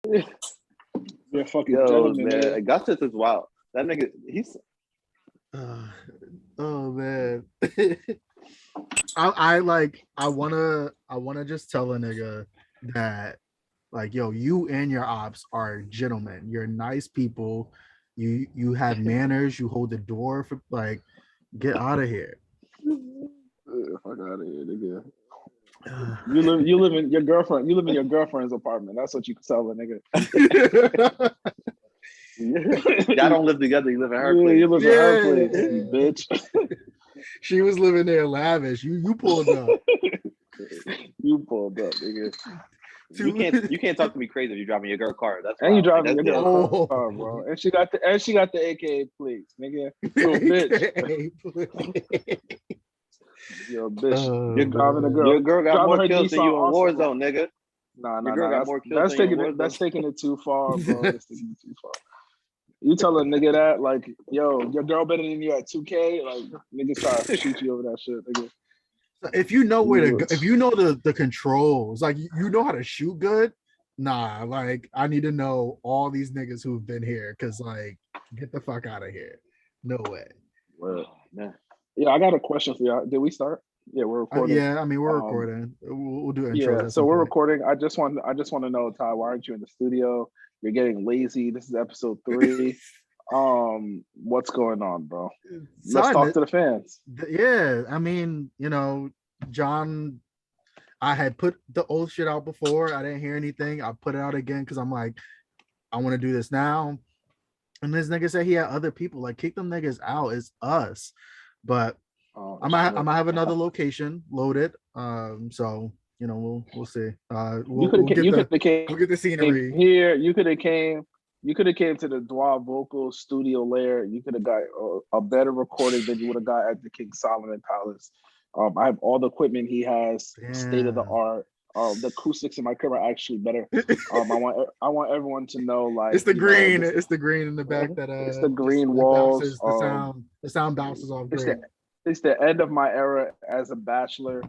You're a fucking Yo, gentleman, man, nigga. Augustus is wild. That nigga, he's Oh man. I wanna just tell a nigga that like yo, you and your ops are gentlemen. You're nice people. You have manners, you hold the door for like get out of here. Fuck out of here, nigga. You live in your girlfriend. You live in your girlfriend's apartment. That's what you can tell a nigga. y'all don't live together. You live in her place. You live in her place, you bitch. She was living there lavish. You pulled up. You pulled up, nigga. You can't talk to me crazy if you're driving your girl car. That's And you wild. driving your girl car, bro. And she got the AKA plates, nigga. You a bitch. You're a bitch. You're driving a girl. Your girl got more kills than you in Nissan Warzone, nigga. Nah. That's taking it too far, bro. That's taking it too far. You tell a nigga that, like, yo, your girl better than you at 2K, like, niggas try to shoot you over that shit, nigga. If you know where to go, if you know the controls, like you know how to shoot good, nah, like I need to know all these niggas who've been here because like get the fuck out of here. No way. Well, yeah, I got a question for y'all. Did we start? Yeah, we're recording. Yeah, I mean we're recording. We'll do intros. Yeah, so we're recording. I just want to know, Ty, why aren't you in the studio? You're getting lazy. This is episode 3. What's going on, bro? Let's talk to the fans. Yeah, I mean, you know, John, I had put the old shit out before. I didn't hear anything. I put it out again because I'm like, I want to do this now. And this nigga said he had other people. Like, kick them niggas out. It's us. But I might have another location loaded. So you know, we'll see. We'll get the scenery here. You could have came to the Dwa Vocal Studio Lair. You could have got a better recording than you would have got at the King Solomon Palace. I have all the equipment he has, state of the art. The acoustics in my crib are actually better. I want everyone to know, like, it's the green. It's the green in the back that it's the green walls. The sound bounces off green. It's the end of my era as a bachelor.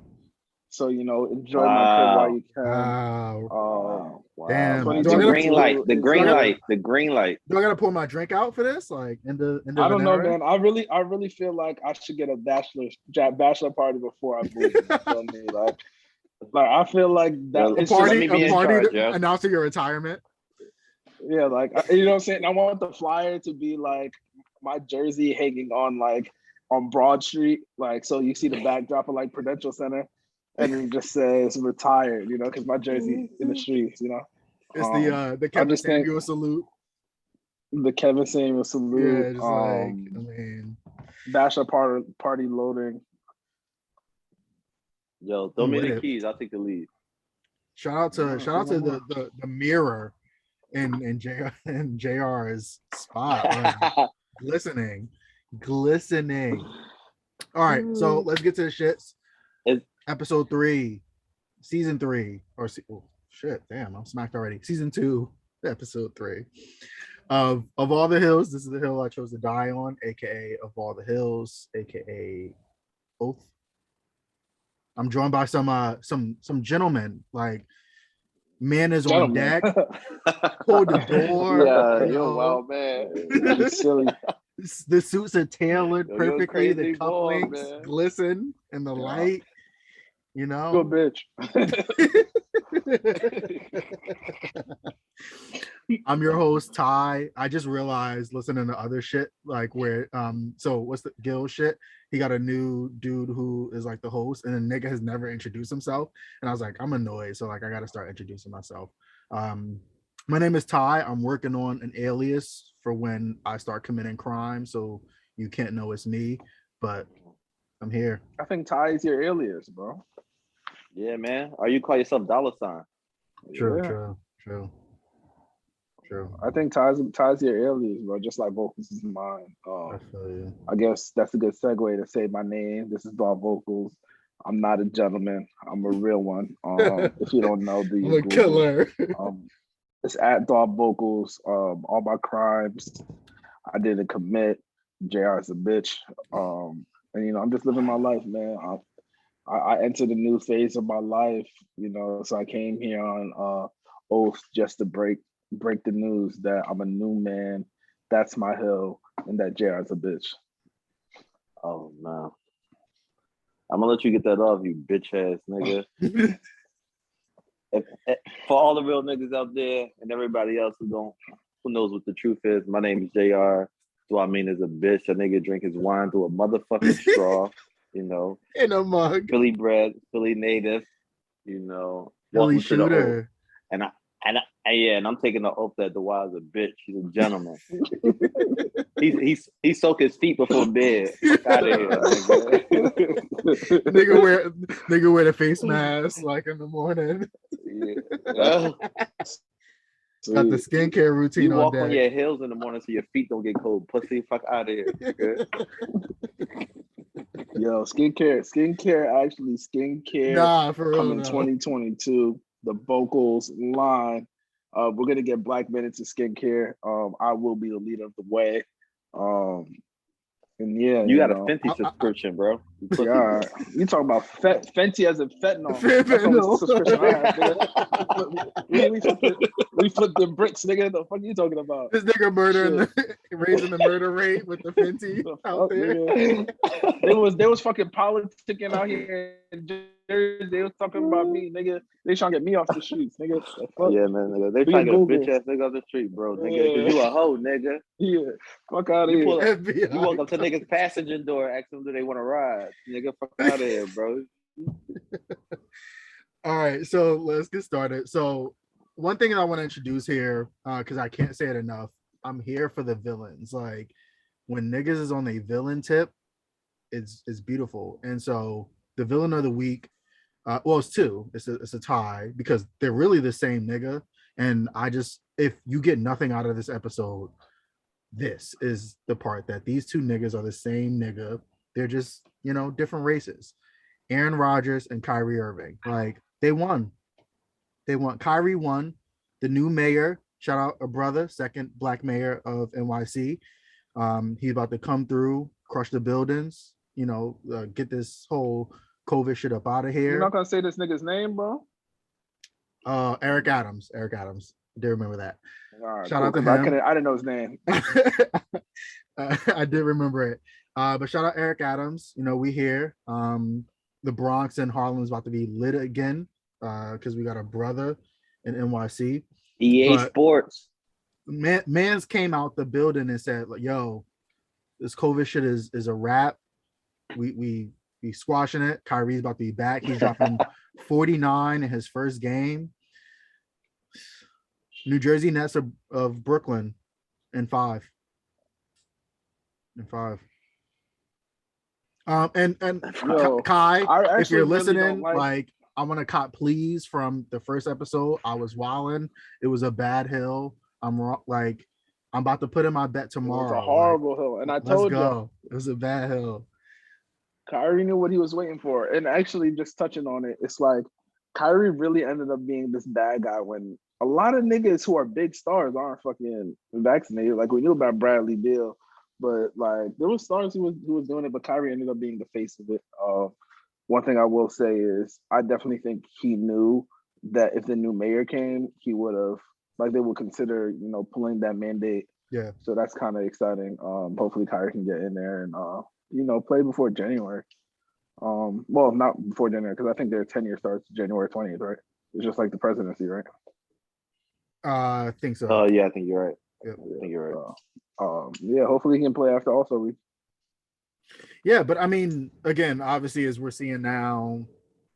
So, you know, enjoy my crib while you can. Wow. Damn. The green light. Do I gotta pour my drink out for this? Like in the I don't know, man. I really feel like I should get a bachelor party before I move. You feel me? Like I feel like that a party announcing your retirement. Yeah, like you know what I'm saying? I want the flyer to be like my jersey hanging on Broad Street, like so you see the backdrop of like Prudential Center. And it just says retired, you know, because my jersey in the streets, you know. It's the Kevin Samuel salute. The Kevin Samuel salute. Yeah, just I mean, bachelor party loading. Yo, throw me the keys. I'll take the lead. Shout out to the mirror in JR's spot. Glistening. All right, so let's get to the shits. Episode 3, season 3, damn, I'm smacked already. Season 2, episode 3 of All the Hills. This is the hill I chose to die on, aka Of All the Hills, aka Oath. I'm joined by some gentlemen. Like, man is on deck. Hold the door. Yeah, you're wild, man. Silly. The suits are tailored perfectly. The cufflinks glisten in the light. You know, good bitch. I'm your host, Ty. I just realized listening to other shit, like where so what's the Gil shit? He got a new dude who is like the host, and the nigga has never introduced himself. And I was like, I'm annoyed, so like I gotta start introducing myself. My name is Ty. I'm working on an alias for when I start committing crime, so you can't know it's me, but I'm here. I think Ty is your alias, bro. Yeah, man. Or you call yourself $. True. I think Ty's your alias, bro. Just like Vocals is mine. I feel you. I guess that's a good segue to say my name. This is Bob Vocals. I'm not a gentleman. I'm a real one. If you don't know, I'm a killer. It's at Dog Vocals. All my crimes I didn't commit. JR is a bitch. And you know, I'm just living my life, man. I entered a new phase of my life, you know, so I came here on Oath just to break break the news that I'm a new man. That's my hill, and that JR's a bitch. Oh no. I'm gonna let you get that off, you bitch ass nigga. For all the real niggas out there and everybody else who knows what the truth is, my name is JR. So I mean is a bitch. A nigga drink his wine through a motherfucking straw, you know. In a mug. Philly bred, Philly native, you know. Philly shooter. And I'm taking the oath that the wild's a bitch. He's a gentleman. he soak his feet before bed. Fuck out of here, nigga. nigga wear the face mask like in the morning. Yeah. Got the skincare routine. You walk on your heels in the morning so your feet don't get cold. Pussy, fuck out of here. Yo, skincare. Nah, for real. Coming 2022. The vocals line. We're gonna get black men into skincare. I will be the leader of the way. And yeah, you got a Fenty subscription, bro. Yeah, you talking about Fenty as a fentanyl? That's subscription I have. We flipped them bricks, nigga. The fuck you talking about? This nigga raising the murder rate with the Fenty out there. They was fucking politicking out here in Jersey. They was talking about me, nigga. They trying to get me off the streets, nigga. Yeah, man, nigga. They trying to get a bitch ass nigga off the street, bro, nigga. Cause you a hoe, nigga. Yeah, fuck out of here. You walk up to niggas' passenger door, ask them do they want to ride, nigga. Fuck out of here, bro. All right, so let's get started. So one thing I want to introduce here, because I can't say it enough, I'm here for the villains. Like when niggas is on a villain tip, it's beautiful. And so the villain of the week, it's two. It's a tie because they're really the same nigga. And if you get nothing out of this episode, this is the part that these two niggas are the same nigga. They're just, different races. Aaron Rodgers and Kyrie Irving. Like they won. Kyrie won. The new mayor, shout out a brother, second black mayor of NYC. He's about to come through, crush the buildings, get this whole COVID shit up out of here. You're not gonna say this nigga's name, bro? Eric Adams. I did remember that. Right, shout out to him. I didn't know his name. I did remember it. But shout out Eric Adams. We here. The Bronx and Harlem is about to be lit again because we got a brother in NYC. EA Sports. Mans came out the building and said, like, yo, this COVID shit is a wrap. We squashing it. Kyrie's about to be back. He's dropping 49 in his first game. New Jersey Nets of Brooklyn in 5. And yo, Kai, if you're listening, really I want to cop please from the first episode. I was wilding. It was a bad hill. I'm about to put in my bet tomorrow. It was a horrible hill, and I told you it was a bad hill. Kyrie knew what he was waiting for, and actually, just touching on it, it's like Kyrie really ended up being this bad guy when a lot of niggas who are big stars aren't fucking vaccinated. Like we knew about Bradley Beal, but like there was stars who was doing it, but Kyrie ended up being the face of it. One thing I will say is I definitely think he knew that if the new mayor came, he would have they would consider pulling that mandate. Yeah. So that's kind of exciting. Hopefully Kyrie can get in there and play before January. Well, not before January because I think their tenure starts January 20th, right? It's just like the presidency, right? I think so. Oh yeah, I think you're right. Yep. I think you're right. Yeah, hopefully he can play after All-Star week. Yeah, but I mean, again, obviously, as we're seeing now,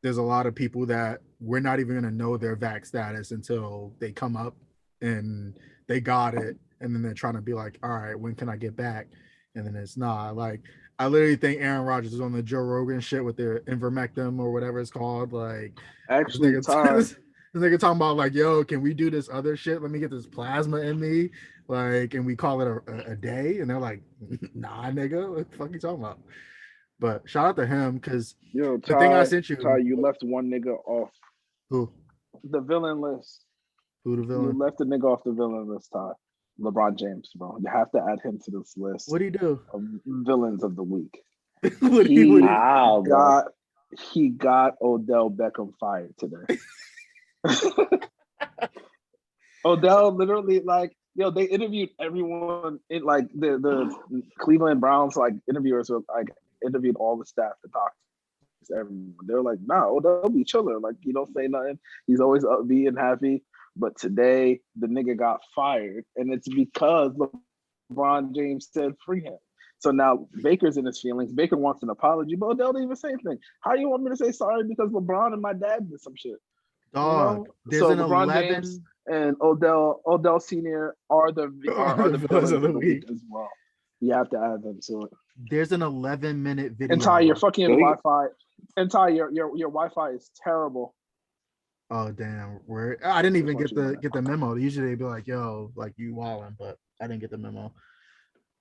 there's a lot of people that we're not even going to know their vax status until they come up and they got it. And then they're trying to be like, all right, when can I get back? And then it's not. Like, I literally think Aaron Rodgers is on the Joe Rogan shit with their ivermectin or whatever it's called. Like, actually, this nigga talking about like, yo, can we do this other shit? Let me get this plasma in me. Like, and we call it a day, and they're like, nah, nigga, what the fuck you talking about? But shout out to him because the thing I sent you, Ty, you left one nigga off. Who? The villain list. Who the villain? You left the nigga off the villain list, Ty. LeBron James, bro. You have to add him to this list. What'd he do? Of villains of the week. He got Odell Beckham fired today. Odell literally like, yo, they interviewed everyone in like the Cleveland Browns like interviewers were like interviewed all the staff, the doctors, everyone. They're like, nah, Odell be chilling. Like, he don't say nothing. He's always upbeat and happy. But today the nigga got fired, and it's because LeBron James said free him. So now Baker's in his feelings. Baker wants an apology, but Odell didn't even say anything. How do you want me to say sorry because LeBron and my dad did some shit? Dog, you know? There's so an LeBron 11 James and Odell Senior are the villains of the week as well. You have to add them to it. There's an 11-minute video. And Ty, your fucking Wi-Fi. And Ty, your Wi-Fi is terrible. Oh damn! I didn't even get the memo. Usually they'd be like, "Yo, like you wildin'," but I didn't get the memo.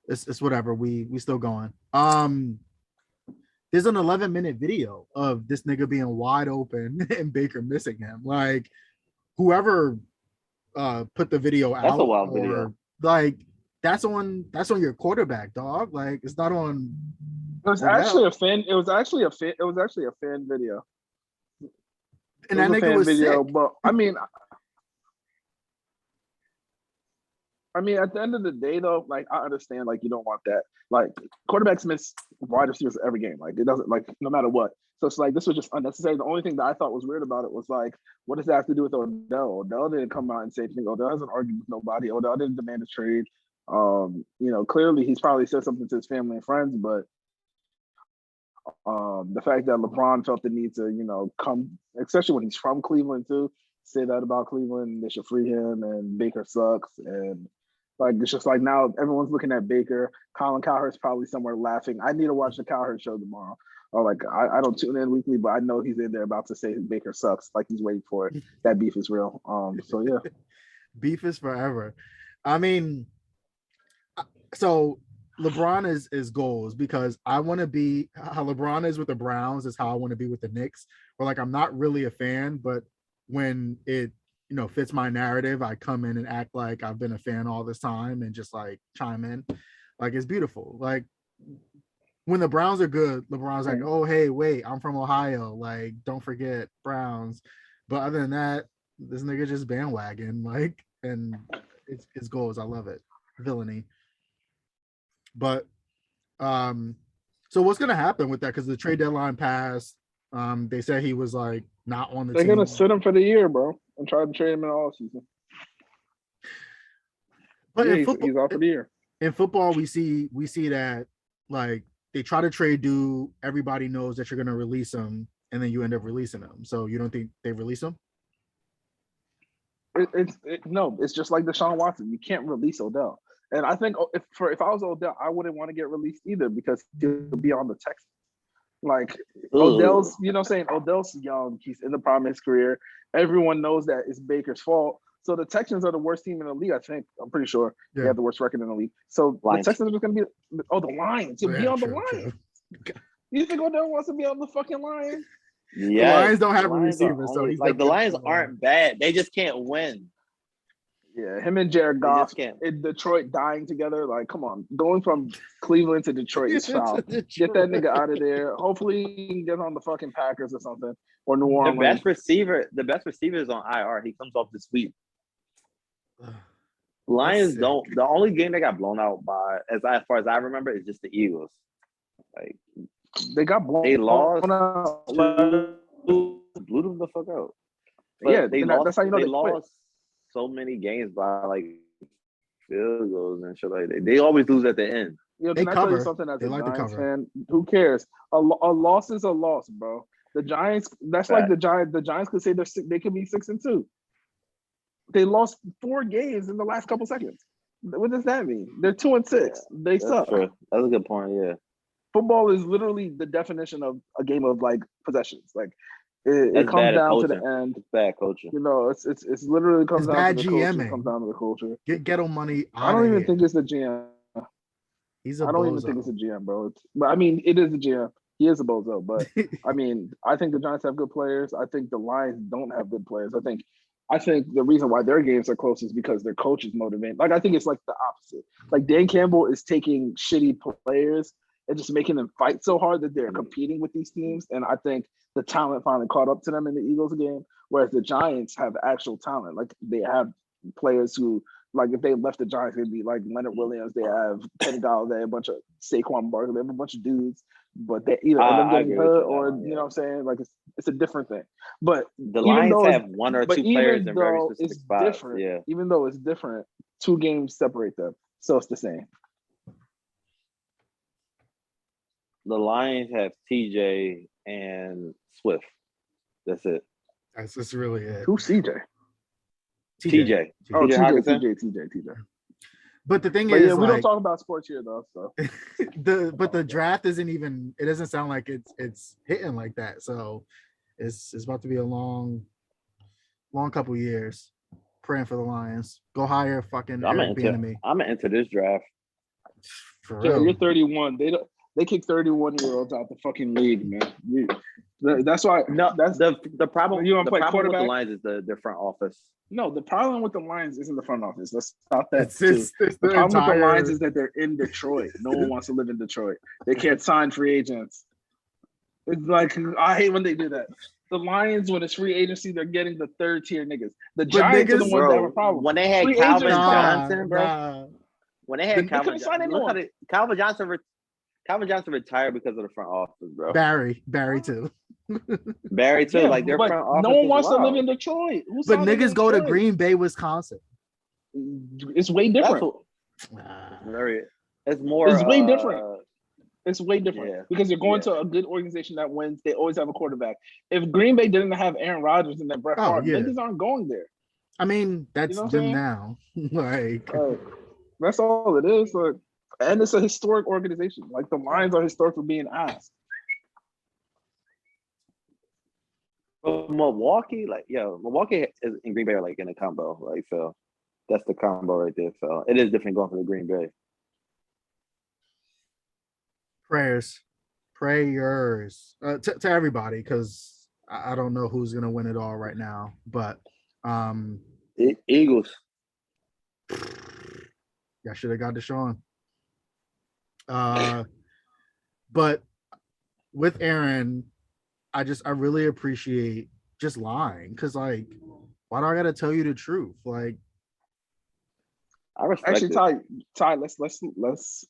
It's whatever. We still going. There's an 11-minute video of this nigga being wide open and Baker missing him. Like whoever put the video out. That's a wild video. Like that's on your quarterback, dog. Like it's not on. It was actually a fan. It was actually a fan video. And that nigga was video, sick. But I mean, at the end of the day, though, like I understand, like you don't want that. Like quarterbacks miss wide receivers every game. Like it doesn't, like no matter what. So it's like this was just unnecessary. The only thing that I thought was weird about it was like, what does that have to do with Odell? Odell didn't come out and say anything. Odell hasn't argued with nobody. Odell didn't demand a trade. You know, clearly he's probably said something to his family and friends, but the fact that LeBron felt the need to, you know, come, especially when he's from Cleveland too, say that about Cleveland, they should free him, and Baker sucks, and like it's just like now everyone's looking at Baker. Colin Cowherd's probably somewhere laughing. I need to watch the Cowherd show tomorrow. Or like I don't tune in weekly, but I know he's in there about to say Baker sucks. Like he's waiting for it. That beef is real. So yeah, beef is forever. I mean, so LeBron is goals because I want to be how LeBron is with the Browns is how I want to be with the Knicks. Or like I'm not really a fan, but when it fits my narrative, I come in and act like I've been a fan all this time and just like chime in. Like it's beautiful. Like when the Browns are good, LeBron's like, oh hey, wait, I'm from Ohio. Like don't forget Browns. But other than that, this nigga just bandwagon. Like and it's goals. I love it. Villainy. But so what's gonna happen with that? Because the trade deadline passed. They said he was like not on the team. They're gonna sit him for the year, bro, and try to trade him in all season. But yeah, in football, he's out for the year. In football, we see that like they try to trade dude. Everybody knows that you're gonna release him, and then you end up releasing him. So you don't think they release him? No, it's just like Deshaun Watson. You can't release Odell. And I think if I was Odell, I wouldn't want to get released either because he'll be on the Texans. Like Odell's, you know what I'm saying? Odell's young. He's in the prime of his career. Everyone knows that it's Baker's fault. So the Texans are the worst team in the league, I think. I'm pretty sure. Yeah. They have the worst record in the league. So Lions. The Texans are just going to be, the Lions. You'll be on the Lions. True. You think Odell wants to be on the fucking Lions? Yeah. The Lions don't have a receiver. So he's like the Lions aren't bad. They just can't win. Yeah, him and Jared Goff in Detroit dying together. Like, come on. Going from Cleveland to Detroit is foul. Get that nigga out of there. Hopefully he can get on the fucking Packers or something. Or New Orleans. The best receiver is on IR. He comes off the sweep. Lions don't. The only game they got blown out by, as far as I remember, is just the Eagles. Like they got blown. They lost. Blew them the fuck out. But yeah, they lost. That's how you know they lost so many games by like field goals and shit like that. They always lose at the end. Can I tell you something as a Giants fan? Who cares? A loss is a loss, bro. The Giants. That's like the Giants. The Giants could say they could be 6-2. They lost 4 games in the last couple seconds. What does that mean? They're 2-6. They suck. True. That's a good point. Yeah. Football is literally the definition of a game of like possessions. Like it comes down to the end. It's bad coaching. You know, it's literally comes down to the GMing. It comes down to the culture. Get ghetto money. I don't even think it's the GM. I don't even think it's a GM, bro. But I mean, it is a GM. He is a bozo. But I mean, I think the Giants have good players. I think the Lions don't have good players. I think the reason why their games are close is because their coach is motivated. Like I think it's like the opposite. Like Dan Campbell is taking shitty players and just making them fight so hard that they're competing with these teams. And I think the talent finally caught up to them in the Eagles game, whereas the Giants have actual talent. Like they have players who, like, if they left the Giants, it'd be like Leonard Williams. They have Kenny Galladay, a bunch of Saquon Barkley. They have a bunch of dudes, but they either end up getting hurt or you know what I'm saying. Like it's a different thing. But the Lions have one or two players in very specific spots. Different, yeah. Even though it's different, 2 games separate them, so it's the same. The Lions have TJ and Swift. That's it. That's really it. Who's CJ? TJ. Oh, TJ. But the thing is, we don't talk about sports here though. So the draft isn't even. It doesn't sound like it's hitting like that. So it's about to be a long couple years. Praying for the Lions. Go hire fucking Eric Bieniemy. I'm into this draft. For real. You're 31. They kick 31-year-olds out the fucking league, man. That's why. No, that's the problem. You want to play quarterback quarterback? With the Lions is the front office. No, the problem with the Lions isn't the front office. Let's stop that. It's the problem with the Lions is that they're in Detroit. No one wants to live in Detroit. They can't sign free agents. It's like, I hate when they do that. The Lions, when it's free agency, they're getting the 3rd-tier niggas. The Giants are the ones that have a problem. When they had Calvin Johnson, bro. Nah. When they had Calvin Johnson, Calvin Johnson retired because of the front office, bro. Barry too. Barry too. Yeah, like their front office. No one wants to live in Detroit. But niggas go to Green Bay, Wisconsin. It's way different. It's more. It's way different. It's way different because you're going to to a good organization that wins. They always have a quarterback. If Green Bay didn't have Aaron Rodgers and that Brett Favre, niggas aren't going there. I mean, that's them now. Like, that's all it is. Like, and it's a historic organization. Like the Lions are historic for being asked. Milwaukee, Milwaukee and Green Bay are like in a combo, like so. That's the combo right there. So it is different going for the Green Bay. Prayers to everybody, because I don't know who's gonna win it all right now, but Eagles. I should have got Deshaun. But with Aaron, I really appreciate just lying, because like, why do I gotta tell you the truth? Like, I respect actually, Ty, let's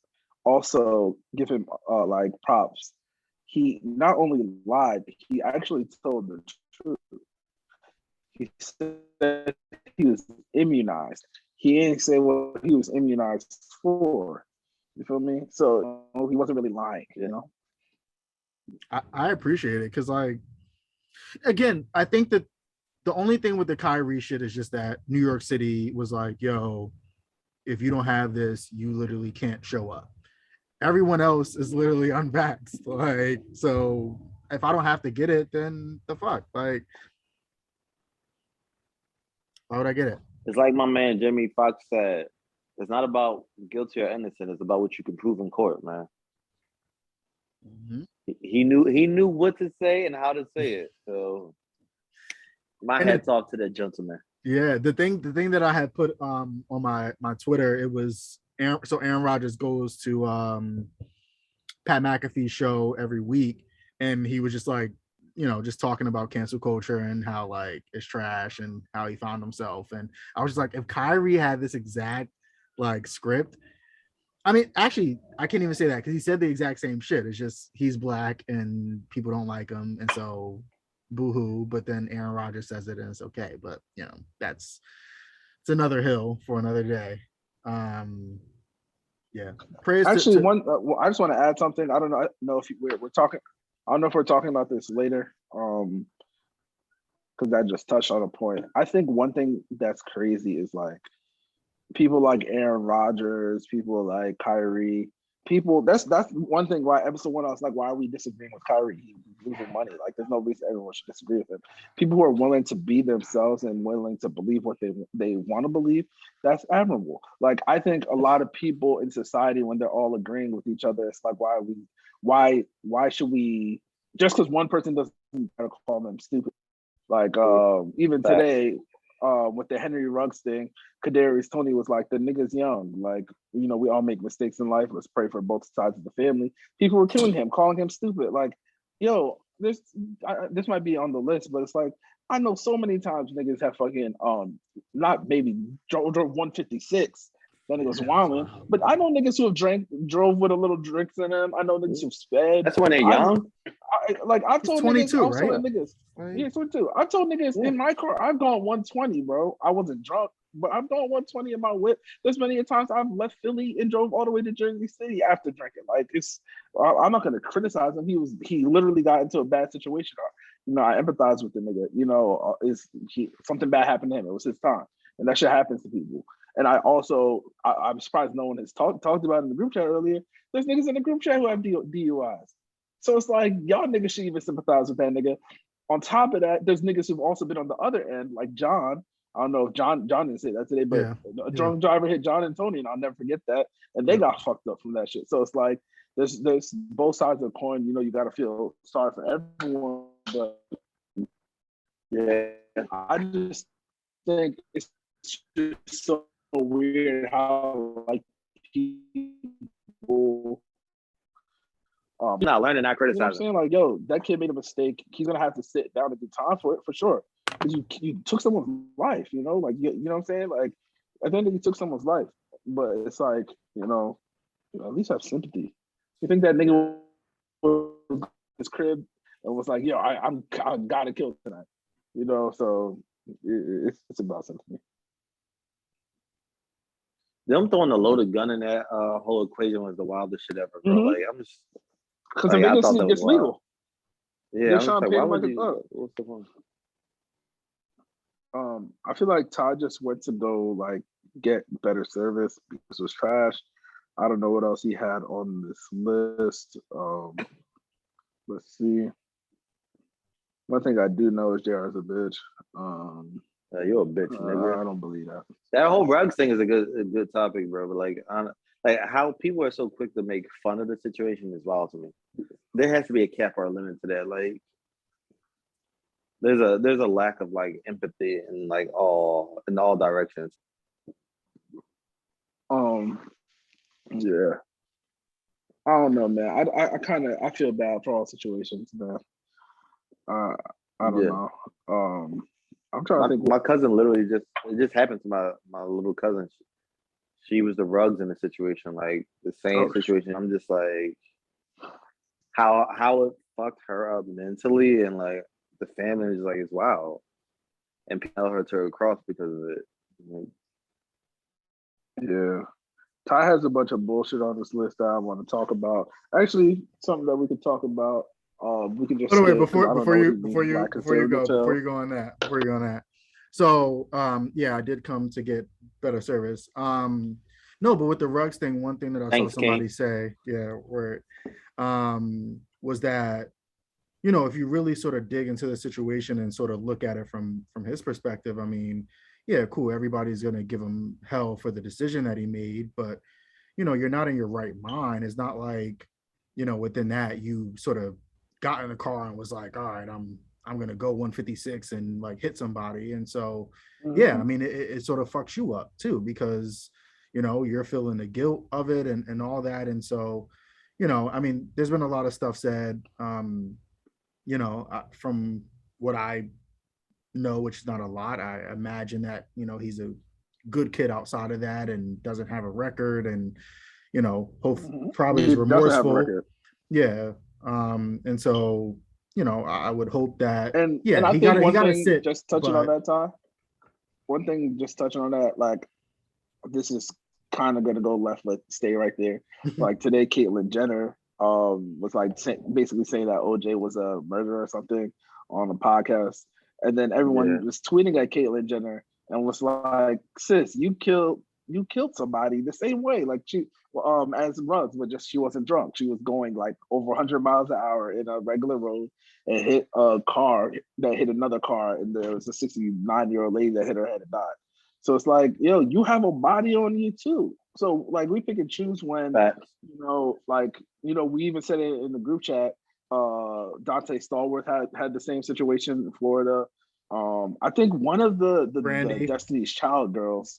also give him like props. He not only lied, he actually told the truth. He said he was immunized. He didn't say what he was immunized for. You feel me? So he wasn't really lying, you know? I appreciate it, because like, again, I think that the only thing with the Kyrie shit is just that New York City was like, yo, if you don't have this, you literally can't show up. Everyone else is literally unvaxxed. Like, so if I don't have to get it, then the fuck? Like, why would I get it? It's like my man Jimmy Fox said, it's not about guilty or innocent, it's about what you can prove in court, man. Mm-hmm. He knew what to say and how to say it. So my hats off to that gentleman. Yeah, the thing that I had put on my Twitter, it was Aaron Rodgers goes to Pat McAfee's show every week, and he was just like, you know, just talking about cancel culture and how like it's trash and how he found himself. And I was just like, if Kyrie had this exact like script, I mean, actually, I can't even say that because he said the exact same shit. It's just he's black and people don't like him, and so boo-hoo. But then Aaron Rodgers says it and it's okay. But you know, it's another hill for another day. Yeah. Praise. Actually, I just want to add something. I don't know if we're talking. I don't know if we're talking about this later. Because that just touched on a point. I think one thing that's crazy is like people like Aaron Rodgers, people like Kyrie, that's one thing why episode 1 I was like, why are we disagreeing with Kyrie? He's losing money. Like there's no reason everyone should disagree with him. People who are willing to be themselves and willing to believe what they want to believe, that's admirable. Like I think a lot of people in society, when they're all agreeing with each other, it's like why should we, just because one person doesn't gotta call them stupid. Like even today, with the Henry Ruggs thing, Kadarius Toney was like, the nigga's young. Like, you know, we all make mistakes in life. Let's pray for both sides of the family. People were killing him, calling him stupid. Like, yo, this might be on the list, but it's like I know so many times niggas have fucking not maybe drove 156. Then it was wilding. But I know niggas who have drove with a little drinks in them. I know niggas who've sped. That's when they're young. I've told 22, niggas, right? Niggas, yeah, 22. I told niggas in my car, I've gone 120, bro. I wasn't drunk, but I've gone 120 in my whip. There's many times I've left Philly and drove all the way to Jersey City after drinking. Like I'm not gonna criticize him. He literally got into a bad situation. You know, I empathize with the nigga. You know, something bad happened to him. It was his time, and that shit happens to people. And I'm surprised no one has talked about it in the group chat earlier. There's niggas in the group chat who have DUIs. So it's like, y'all niggas should even sympathize with that nigga. On top of that, there's niggas who've also been on the other end, like John. I don't know if John didn't say that today, but a drunk driver hit John and Tony, and I'll never forget that. And they got fucked up from that shit. So it's like, there's both sides of the coin. You know, you got to feel sorry for everyone. But yeah, I just think it's just so weird how like people not learning, not criticizing. You know what I'm saying? Like, yo, that kid made a mistake. He's gonna have to sit down and get time for it for sure. Because you took someone's life, you know, like you know what I'm saying? Like, I think you took someone's life, but it's like, you know, at least have sympathy. You think that nigga was his crib and was like, yo, I gotta kill tonight, you know? So it's about sympathy. Them throwing a loaded gun in that whole equation was the wildest shit ever, bro. Like, I'm just because the niggas gets legal. Yeah, I'm like, why would you? What's the point? I feel like Todd just went to go like get better service because it was trash. I don't know what else he had on this list. Let's see. One thing I do know is JR is a bitch. You're a bitch, nigga. I don't believe that. That whole Ruggs thing is a good topic, bro. But like how people are so quick to make fun of the situation is wild to me. There has to be a cap or a limit to that. Like, there's a lack of like empathy in like all directions. Yeah. I don't know, man. I feel bad for all situations, man. I don't know. I'm trying to think. My cousin literally it just happened to my little cousin. She was the Ruggs in the situation, like the same situation. I'm just like, how it fucked her up mentally, and like the family is like, it's wild, and people her to her cross because of it. Yeah. Ty has a bunch of bullshit on this list that I want to talk about. Actually, something that we could talk about. We can just. By the way, before you go on that. So I did come to get better service. No, but with the Ruggs thing, one thing that I saw somebody say, was that, you know, if you really sort of dig into the situation and sort of look at it from his perspective, I mean, yeah, cool. Everybody's going to give him hell for the decision that he made, but, you know, you're not in your right mind. It's not like, you know, within that you sort of got in the car and was like, all right, I'm going to go 156 and like hit somebody. And so, I mean, it sort of fucks you up too, because, you know, you're feeling the guilt of it and all that. And so, you know, I mean, there's been a lot of stuff said, you know, from what I know, which is not a lot. I imagine that, you know, he's a good kid outside of that and doesn't have a record, and, you know, probably is remorseful. Yeah. And so, you know, I would hope that, and he got to sit. Just touching on that, Ty. One thing, just touching on that, like, this is kind of gonna go left, but stay right there. Like today, Caitlyn Jenner was like basically saying that OJ was a murderer or something on a podcast, and then everyone was tweeting at Caitlyn Jenner and was like, "Sis, you killed somebody the same way, like she as Ruggs, but just she wasn't drunk. She was going like over 100 miles an hour in a regular road and hit a car that hit another car, and there was a 69-year-old lady that hit her head and died." So it's like, yo, you have a body on you too. So like we pick and choose when, you know, like, you know, we even said it in the group chat. Dante Stallworth had the same situation in Florida. I think one of the Destiny's Child girls.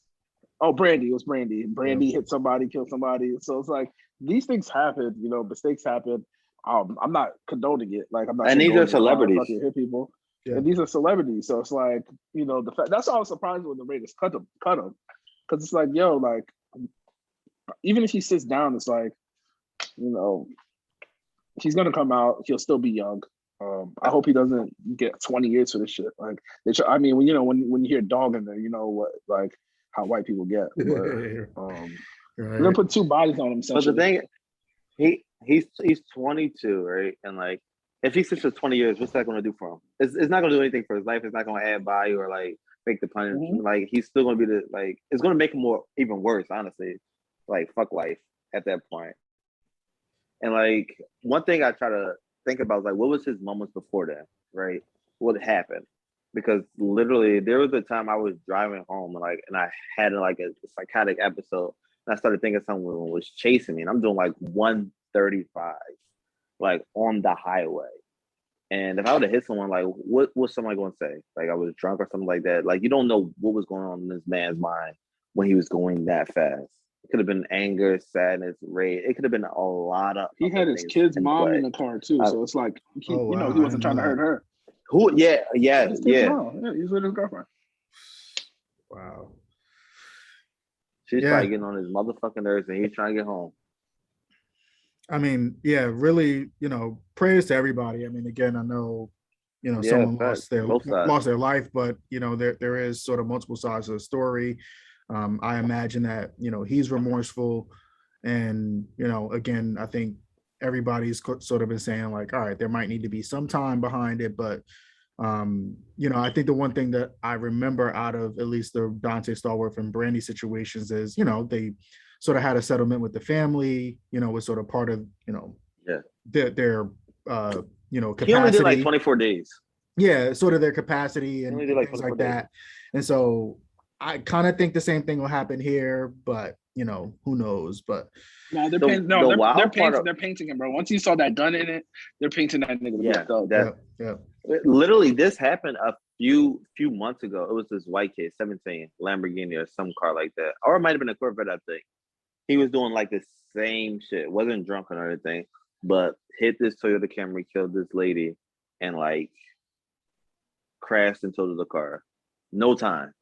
Oh, Brandy. It was Brandy. Brandy hit somebody, killed somebody. So it's like these things happen. You know, mistakes happen. I'm not condoning it. Like I'm not. And these are celebrities. Hit people. And these are celebrities, so it's like, you know, the fact that's why I was surprised when the Raiders cut him, because it's like, yo, like, even if he sits down, it's like, you know, he's gonna come out, he'll still be young. I hope he doesn't get 20 years for this shit. Like, I mean, when you hear dog in there, you know what, like how white people get. But, right. We're gonna put 2 bodies on him. But the thing, he's 22, right? And like, if he sits for 20 years, what's that going to do for him? It's not going to do anything for his life. It's not going to add value or like make the punishment. Mm-hmm. Like, he's still going to be it's going to make him even worse, honestly. Like, fuck life at that point. And like, one thing I try to think about is like, what was his moments before that, right? What happened? Because literally, there was a time I was driving home and I had like a psychotic episode, and I started thinking someone was chasing me, and I'm doing like 135. Like on the highway, and if I would have hit someone, like what was somebody going to say? Like I was drunk or something like that. Like you don't know what was going on in this man's mind when he was going that fast. It could have been anger, sadness, rage. It could have been a lot of. He had his kid's mom in the car too, so it's like you know, he wasn't trying to hurt her. Who? Yeah. He's with his girlfriend. Wow. She's probably getting on his motherfucking nerves, and he's trying to get home. I mean, yeah, really, you know, prayers to everybody. I mean, again, I know, you know, someone lost their life, but you know, there is sort of multiple sides of the story. I imagine that, you know, he's remorseful, and you know, again, I think everybody's sort of been saying like, all right, there might need to be some time behind it, but you know, I think the one thing that I remember out of at least the Dante Stallworth and Brandy situations is, you know, they sort of had a settlement with the family, you know, was sort of part of, you know, their you know, capacity. He only did like 24 days. Yeah, sort of their capacity and things like that. And so I kind of think the same thing will happen here, but you know, who knows? But no, they're painting him, bro. Once you saw that gun in it, they're painting that nigga. Literally, this happened a few months ago. It was this white kid, 17, Lamborghini or some car like that, or it might have been a Corvette, I think. He was doing like the same shit. Wasn't drunk or anything, but hit this Toyota Camry, killed this lady, and like crashed and totaled the car. No time.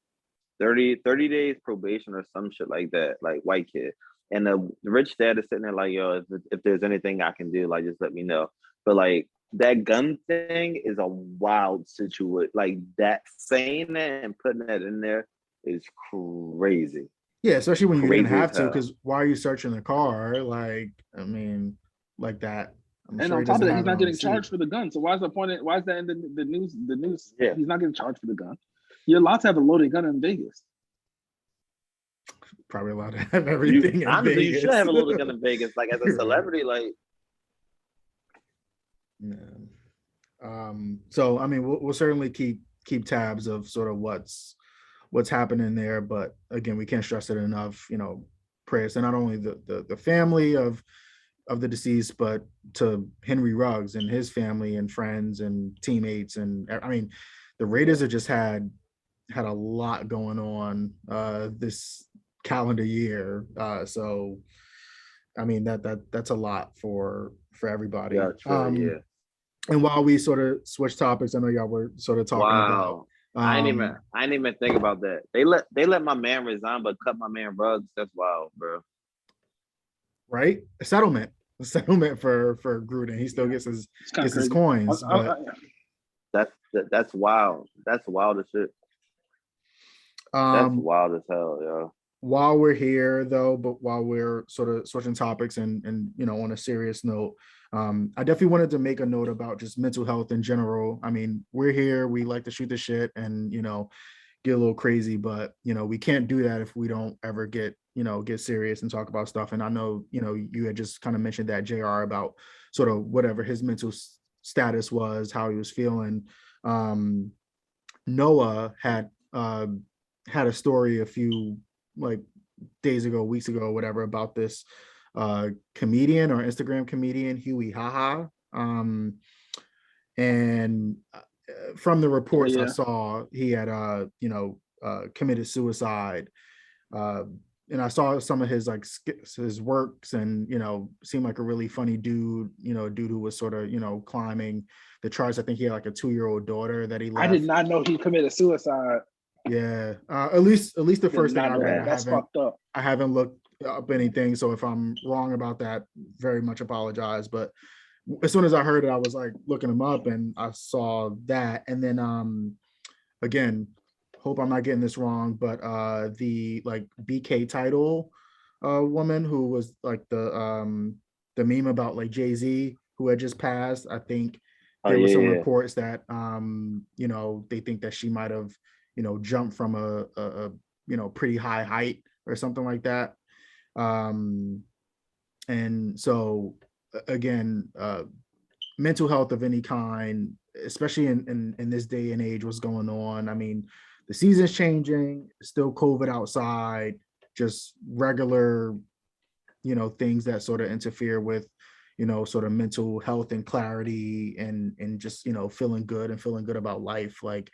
30 days probation or some shit like that, like white kid. And the rich dad is sitting there like, yo, if there's anything I can do, like just let me know. But like that gun thing is a wild situation. Like that, saying that and putting that in there is crazy. Yeah, especially when you didn't have to, because why are you searching the car? Like, I mean, like that. And on top of that, he's not getting charged for the gun. So why is that in the news? The news, he's not getting charged for the gun. You're allowed to have a loaded gun in Vegas. Probably allowed to have everything in Vegas. You should have a loaded gun in Vegas, like as a celebrity, like. Yeah. So I mean, we'll certainly keep tabs of sort of what's happening there, but again, we can't stress it enough. You know, prayers to not only the family of the deceased, but to Henry Ruggs and his family and friends and teammates. And I mean, the Raiders have just had a lot going on this calendar year. So I mean, that's a lot for everybody. Yeah, true, And while we sort of switch topics, I know y'all were sort of talking about. I didn't even think about that. They let my man resign, but cut my man Ruggs. That's wild, bro. Right? A settlement for Gruden. He still gets his coins. That's wild. That's wild as shit. That's wild as hell, yo. While we're here, though, but while we're sort of switching topics and you know, on a serious note, I definitely wanted to make a note about just mental health in general. I mean, we're here, we like to shoot the shit and, you know, get a little crazy, but, you know, we can't do that if we don't ever get serious and talk about stuff. And I know, you know, you had just kind of mentioned that, JR, about sort of whatever his mental status was, how he was feeling. Noah had a story a few weeks ago, whatever, about this comedian or Instagram comedian, Huey Haha. And from the reports I saw, he had committed suicide. and I saw some of his like his works, and seemed like a really funny dude. Dude who was sort of climbing the charts. I think he had like a 2-year-old daughter that he left. I did not know he committed suicide. Yeah, at least the first thing I read. That's fucked up. I haven't looked up anything, so if I'm wrong about that, very much apologize. But as soon as I heard it, I was like looking him up, and I saw that, and then again, hope I'm not getting this wrong, but the like BK title woman who was like the meme about like Jay-Z who had just passed. I think there were some reports that they think that she might have jumped from a pretty high height or something like that. And so again, mental health of any kind, especially in this day and age, what's going on. I mean, the season's changing, still COVID outside, just regular, things that sort of interfere with, sort of mental health and clarity and just, feeling good about life. Like,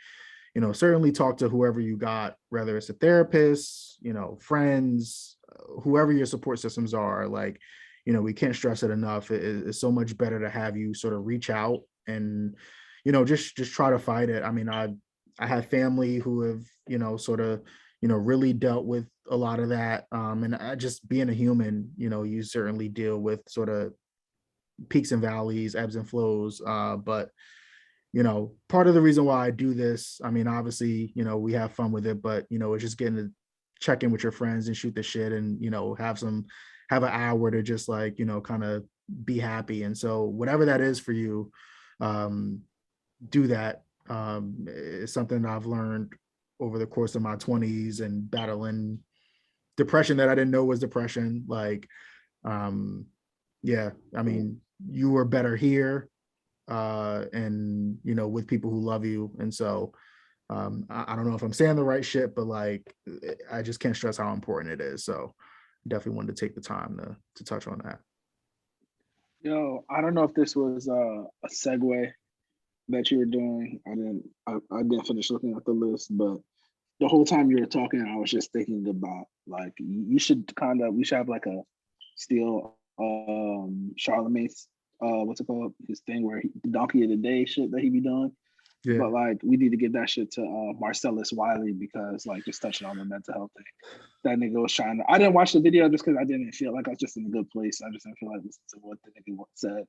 certainly talk to whoever you got, whether it's a therapist, friends, whoever your support systems are. Like, we can't stress it enough. It's so much better to have you sort of reach out and, just try to fight it. I mean, I have family who have, sort of, really dealt with a lot of that. And just being a human, you certainly deal with sort of peaks and valleys, ebbs and flows. But, part of the reason why I do this, I mean, obviously, we have fun with it, but, it's just getting to check in with your friends and shoot the shit and, have an hour to just like, kind of be happy. And so whatever that is for you, do that. It's something I've learned over the course of my 20s and battling depression that I didn't know was depression. Like, yeah, I mean, you were better here, and, with people who love you. And so, I don't know if I'm saying the right shit, but like, I just can't stress how important it is. So definitely wanted to take the time to touch on that. Yo, I don't know if this was a segue that you were doing. I didn't finish looking at the list, but the whole time you were talking, I was just thinking about like we should have like a steal Charlemagne's what's it called, his thing where the donkey of the day shit that he be doing. Yeah. But like we need to get that shit to Marcellus Wiley, because like just touching on the mental health thing. That nigga was trying to, I didn't watch the video just because I didn't feel like I was just in a good place. I just didn't feel like listening to what the nigga said.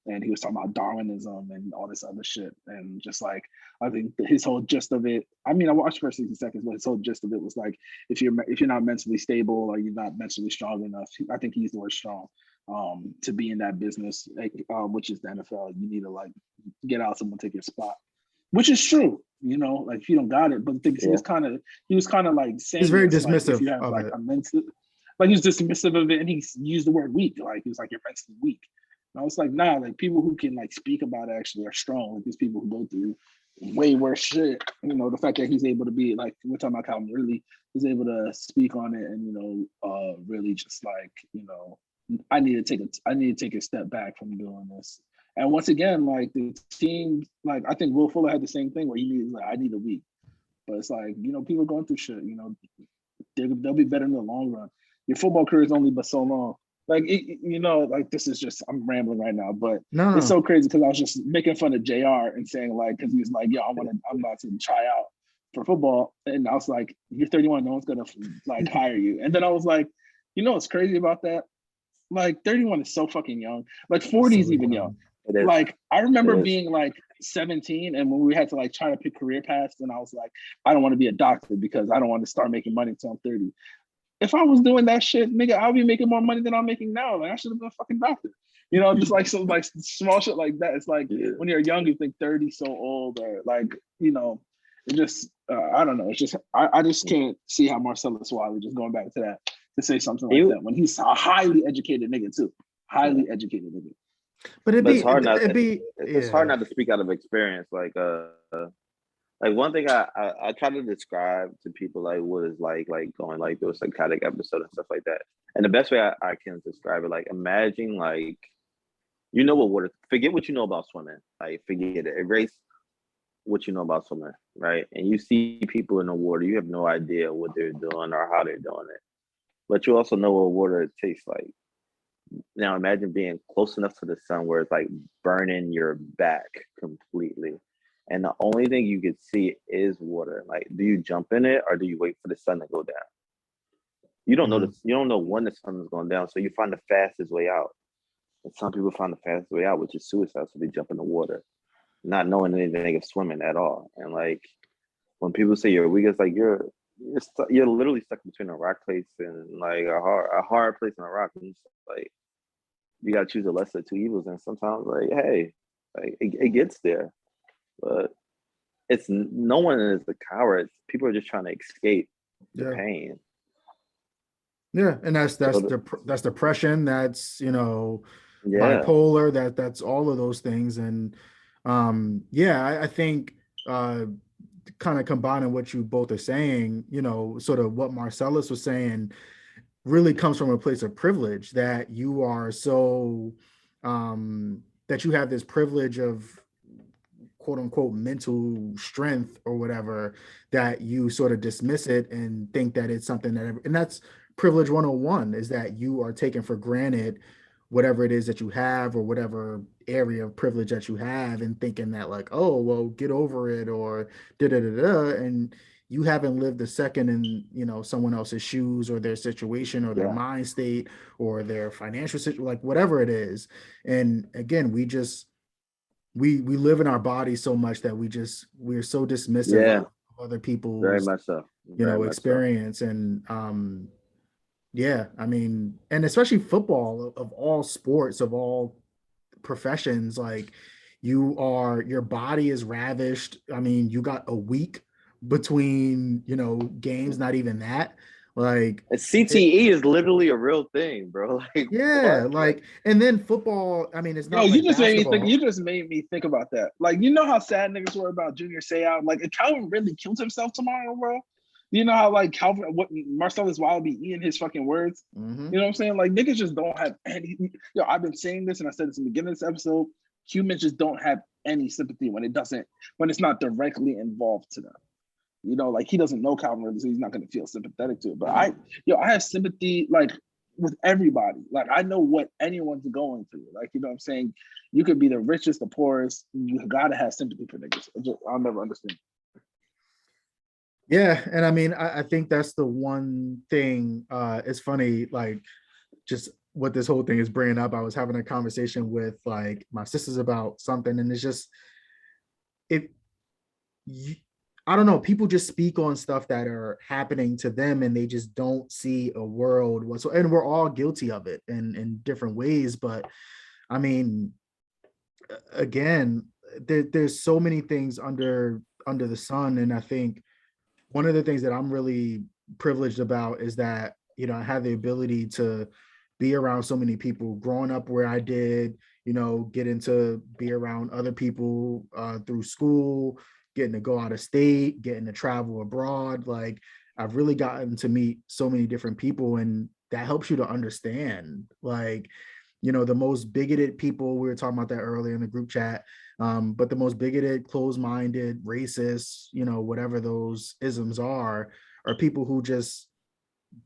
And he was talking about Darwinism and all this other shit. And just like, I think his whole gist of it, I mean, I watched first 60 seconds, but his whole gist of it was like, if you're not mentally stable or you're not mentally strong enough, I think he used the word strong, to be in that business, which is the NFL, you need to like get out, someone take your spot. Which is true, like if you don't got it, but he was kind of like saying he's very dismissive like, if you have, of like it. a mental, like he's dismissive of it, and he used the word weak, like he was like, you're mentally weak. And I was like, nah, like people who can like speak about it actually are strong. Like these people who go through way worse shit. The fact that he's able to be like, we're talking about Calvin Ridley, he's able to speak on it and really just like I need to take a step back from doing this. And once again, like the team, like I think Will Fuller had the same thing where I need a week. But it's like, people going through shit, they'll be better in the long run. Your football career is only but so long. Like, like this is just, I'm rambling right now, but It's so crazy because I was just making fun of JR and saying like, because he was like, yo, I'm about to try out for football. And I was like, you're 31, no one's going to like hire you. And then I was like, what's crazy about that? Like 31 is so fucking young. Like 40 is even young. Like I remember being like 17, and when we had to like try to pick career paths, and I was like, I don't want to be a doctor because I don't want to start making money until I'm 30. If I was doing that shit, nigga, I'll be making more money than I'm making now. Like I should have been a fucking doctor. Just like some like small shit like that. It's like when you're young, you think 30 so old, or like, it just I don't know. It's just I just can't see how Marcellus Wiley, just going back to that, to say something like that when he's a highly educated nigga too. Highly educated nigga. But it's hard not to speak out of experience. Like one thing I try to describe to people like what is like going like through a psychotic episode and stuff like that. And the best way I can describe it, like imagine like what water, forget what you know about swimming. Like forget it. Erase what you know about swimming, right? And you see people in the water, you have no idea what they're doing or how they're doing it. but you also know what water tastes like. Now imagine being close enough to the sun where it's like burning your back completely. And the only thing you could see is water. Like, do you jump in it or do you wait for the sun to go down? You don't know this. You don't know when the sun is going down, so you find the fastest way out. And some people find the fastest way out, which is suicide. So they jump in the water, not knowing anything of swimming at all. And like when people say you're weak, it's like you're literally stuck between a rock place and like a hard place and a rock. And it's like you gotta choose the lesser of two evils. And sometimes like, hey, like it gets there, but it's no one is a coward. People are just trying to escape the pain. Yeah, and that's depression. That's bipolar. That's all of those things. And I think kind of combining what you both are saying, sort of what Marcellus was saying, really comes from a place of privilege, that you are so that you have this privilege of quote unquote mental strength or whatever, that you sort of dismiss it and think that it's something and that's privilege 101, is that you are taking for granted whatever it is that you have or whatever area of privilege that you have, and thinking that like, oh, well, get over it or and you haven't lived a second in someone else's shoes or their situation or their mind state or their financial situation, like whatever it is. And again, we live in our bodies so much that we're so dismissive of other people's very much so. Experience. And I mean, and especially football, of all sports, of all professions, like your body is ravished. I mean, you got a week between games, not even that. Like CTE is literally a real thing, bro. Like like, and then football, I mean, it's not you just made me think about that. Like, you know how sad niggas were about Junior Seau? Like, if Calvin really killed himself tomorrow, bro, you know how like Calvin, what Marcellus Wilde be eating his fucking words? Mm-hmm. You know what I'm saying? Like, niggas just don't have any. I've been saying this, and I said this in the beginning of this episode. Humans just don't have any sympathy when it's not directly involved to them. Like, he doesn't know Calvin really, so he's not going to feel sympathetic to it. But I have sympathy, like, with everybody. Like, I know what anyone's going through. Like, you know what I'm saying? You could be the richest, the poorest. You got to have sympathy for niggas. I'll never understand. Yeah, and I mean, I think that's the one thing. It's funny, like, just what this whole thing is bringing up. I was having a conversation with like my sisters about something, and it's just I don't know, people just speak on stuff that are happening to them, and they just don't see a world whatsoever. And we're all guilty of it in different ways. But I mean, again, there's so many things under the sun, and I think one of the things that I'm really privileged about is that, I have the ability to be around so many people growing up where I did, getting to be around other people through school, getting to go out of state, getting to travel abroad. Like, I've really gotten to meet so many different people, and that helps you to understand, like, the most bigoted people, we were talking about that earlier in the group chat, but the most bigoted, closed-minded, racist, whatever those isms are people who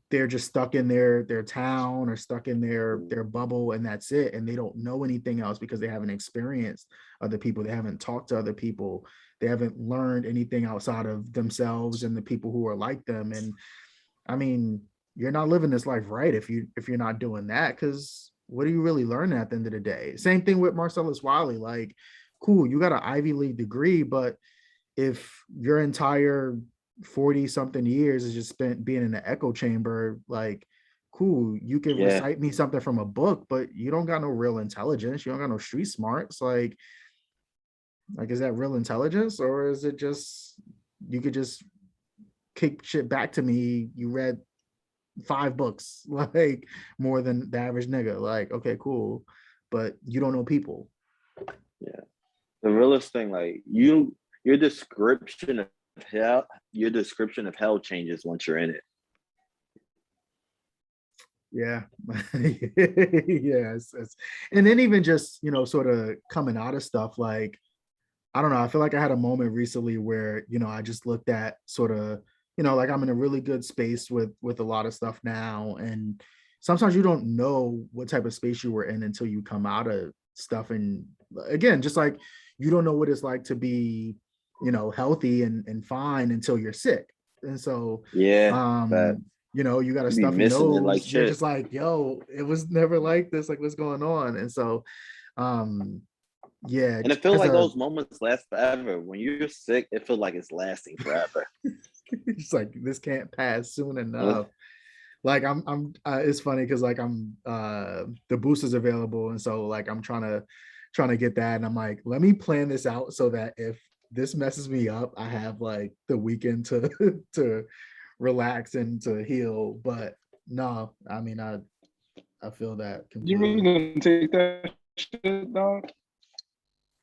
they're just stuck in their town or stuck in their bubble, and that's it. And they don't know anything else because they haven't experienced other people. They haven't talked to other people. They haven't learned anything outside of themselves and the people who are like them. And I mean, you're not living this life right if you're not doing that, because what do you really learn at the end of the day? Same thing with Marcellus Wiley. Like, cool, you got an Ivy League degree, but if your entire 40 something years is just spent being in an echo chamber, like, cool, you can recite me something from a book, but you don't got no real intelligence. You don't got no street smarts. Like, is that real intelligence, or is it just you could just kick shit back to me? You read 5 books, like, more than the average nigga. Like, okay, cool, but you don't know people. Yeah, the realest thing, like, your description of hell changes once you're in it. Yeah. Yes. And then even just, sort of coming out of stuff, like, I don't know, I feel like I had a moment recently where, I just looked at sort of like I'm in a really good space with a lot of stuff now. And sometimes you don't know what type of space you were in until you come out of stuff. And again, just like you don't know what it's like to be, healthy and fine until you're sick. And so, that you got a be stuffy missing it nose. like You're shit. just like, yo, it was never like this. Like, what's going on? And so, yeah. And it feels like those moments last forever. When you're sick, it feels like it's lasting forever. It's like, this can't pass soon enough. Like it's funny because like I'm the booster's available, and so like I'm trying to get that, and I'm like, let me plan this out so that if this messes me up, I have like the weekend to to relax and to heal. But no, I mean I feel that completely. You really gonna take that shit, dog?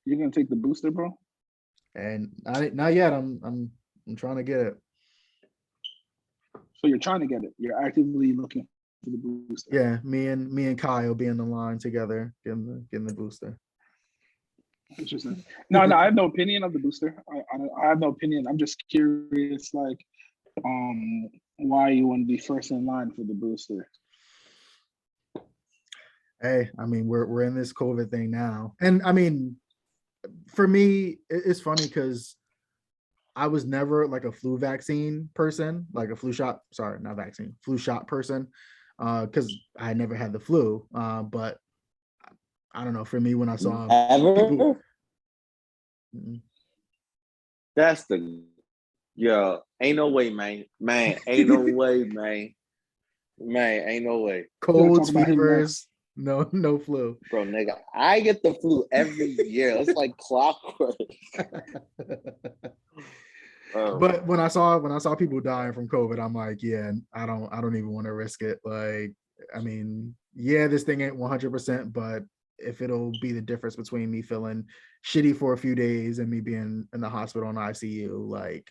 You're gonna take the booster, bro? And not yet. I'm trying to get it. So you're trying to get it. You're actively looking for the booster. Yeah, me and Kyle will be in the line together getting the booster. Interesting. No, I have no opinion of the booster. I have no opinion. I'm just curious, like, why you want to be first in line for the booster. Hey, I mean, we're in this COVID thing now, and I mean, for me, it's funny because I was never like a flu vaccine person, like a flu shot. Sorry, not vaccine, flu shot person, because I never had the flu. But I don't know. For me, when I saw people, that's ain't no way, man. Ain't no way, man. Ain't no way. Colds, fevers, no flu, bro. Nigga, I get the flu every year. It's like clockwork. But when I saw people dying from COVID, I'm like, yeah, I don't even want to risk it. Like, I mean, yeah, this thing ain't 100%, but if it'll be the difference between me feeling shitty for a few days and me being in the hospital in ICU, like,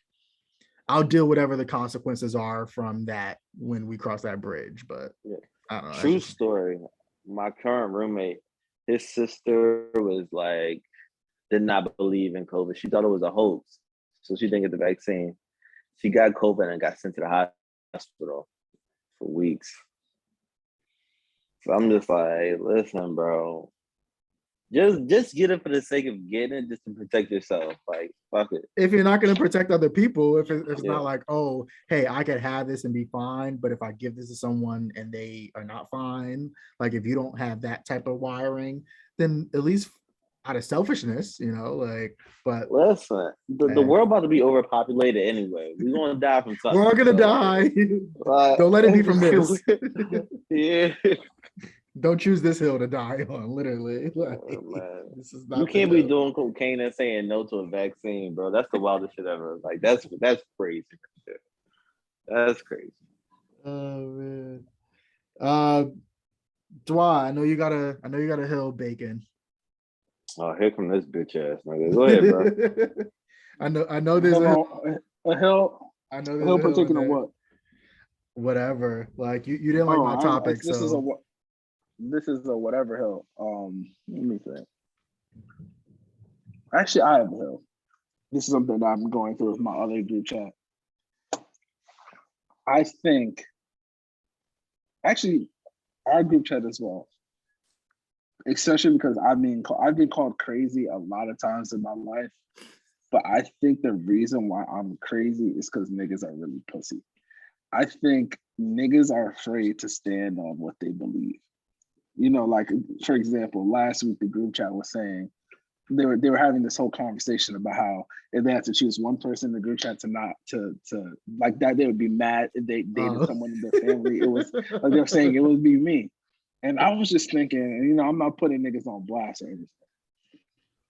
I'll deal whatever the consequences are from that when we cross that bridge. But I don't know. True story. My current roommate, his sister was like, did not believe in COVID. She thought it was a hoax. So she didn't get the vaccine. She got COVID and got sent to the hospital for weeks. So I'm just like, listen, bro. Just get it for the sake of getting it, just to protect yourself. Like, fuck it. If you're not going to protect other people, if it's not like, oh, hey, I could have this and be fine, but if I give this to someone and they are not fine, like if you don't have that type of wiring, then at least out of selfishness, like, but listen, the world about to be overpopulated anyway. We're going to die from something. We're all going to die. Don't let it be from this. Yeah. Don't choose this hill to die on, literally. Like, this is not. You can't be doing cocaine and saying no to a vaccine, bro. That's the wildest shit ever. Like, that's crazy. That's crazy. Oh man. Dwight, I know you got a hill bacon. Oh, here come this bitch ass nigga. Go ahead, bro. I know there's a hill. I know there's a hill partaking of what? Whatever. Like you didn't like my topic, this is a whatever hill. Let me think. Actually, I have a hill. This is something that I'm going through with my other group chat. I think, actually, our group chat as well. Especially because I've been called crazy a lot of times in my life, but I think the reason why I'm crazy is because niggas are really pussy. I think niggas are afraid to stand on what they believe. Like, for example, last week the group chat was saying they were having this whole conversation about how if they had to choose one person in the group chat to like that, they would be mad if they dated someone in their family. It was like they were saying it would be me. And I was just thinking, I'm not putting niggas on blast or anything,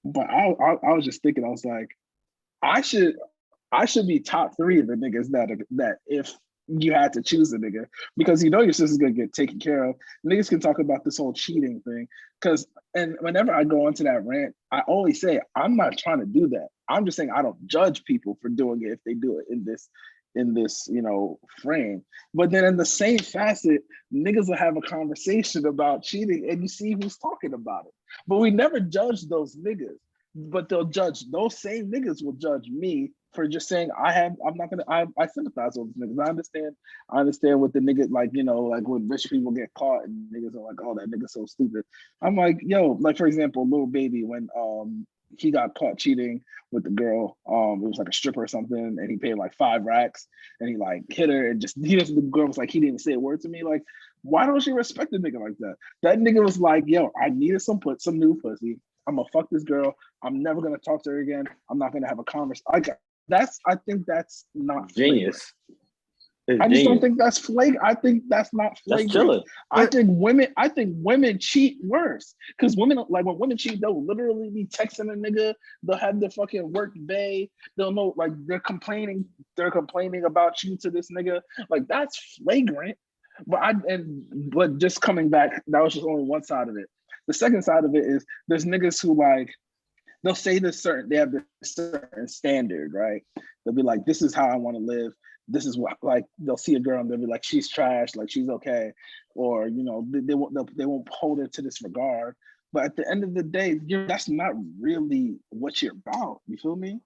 but I was just thinking, I was like, I should be top 3 of the niggas that if you had to choose a nigga, because your sister's gonna get taken care of. Niggas can talk about this whole cheating thing, and whenever I go into that rant, I always say I'm not trying to do that. I'm just saying I don't judge people for doing it if they do it in this frame. But then in the same facet, niggas will have a conversation about cheating and you see who's talking about it. But we never judge those niggas. But they'll judge, those same niggas will judge me for just saying I'm not gonna. I sympathize with these niggas. I understand what the nigga like. Like when rich people get caught and niggas are like, oh, that nigga's so stupid. I'm like, yo, like for example, Lil Baby when he got caught cheating with the girl. It was like a stripper or something, and he paid like 5 racks, and he like hit her, and the girl was like, he didn't say a word to me. Like, why don't you respect a nigga like that? That nigga was like, yo, I needed some new pussy. I'm gonna fuck this girl. I'm never gonna talk to her again. I'm not gonna have a conversation. I think that's not genius. I just don't think that's flagrant. I think that's not flagrant. That's chilling. I think women cheat worse because women, like when women cheat, they'll literally be texting a nigga. They'll have their fucking work bay. They'll know like they're complaining about you to this nigga. Like that's flagrant. But just coming back, that was just only one side of it. The second side of it is there's niggas who like they'll say they have this certain standard, right? They'll be like, this is how I want to live. This is what, like, they'll see a girl and they'll be like, she's trash, like she's okay, or they won't hold her to this regard. But at the end of the day, that's not really what you're about. You feel me?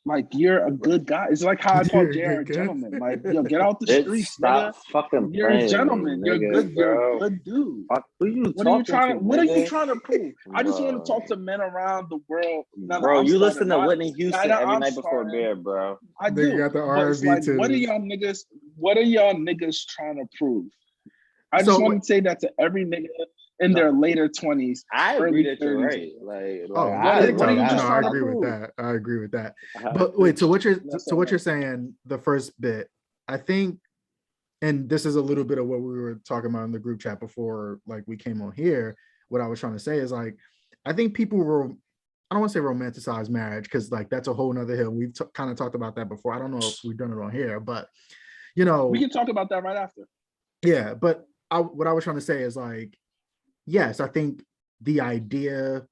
Like you're a good guy. It's like how I call JR a gentleman. Like, yo, get out the streets, stop fucking you're a gentleman. You're good. Bro. You're a good dude. What are you trying to prove? I just want to talk to men around the world. Bro, you listen to Whitney Houston every night before bed, bro. I do. Got the R&B too. What are y'all niggas trying to prove? I just want to say that to every nigga in their later 20s. I agree that you're right. I agree with that. But wait, so what you're saying, the first bit, I think, and this is a little bit of what we were talking about in the group chat before, like we came on here. What I was trying to say is like, I think people I don't want to say romanticize marriage because like that's a whole nother hill. We've kind of talked about that before. I don't know if we've done it on here, but we can talk about that right after. Yeah, but what I was trying to say is like, yes, I think the idea.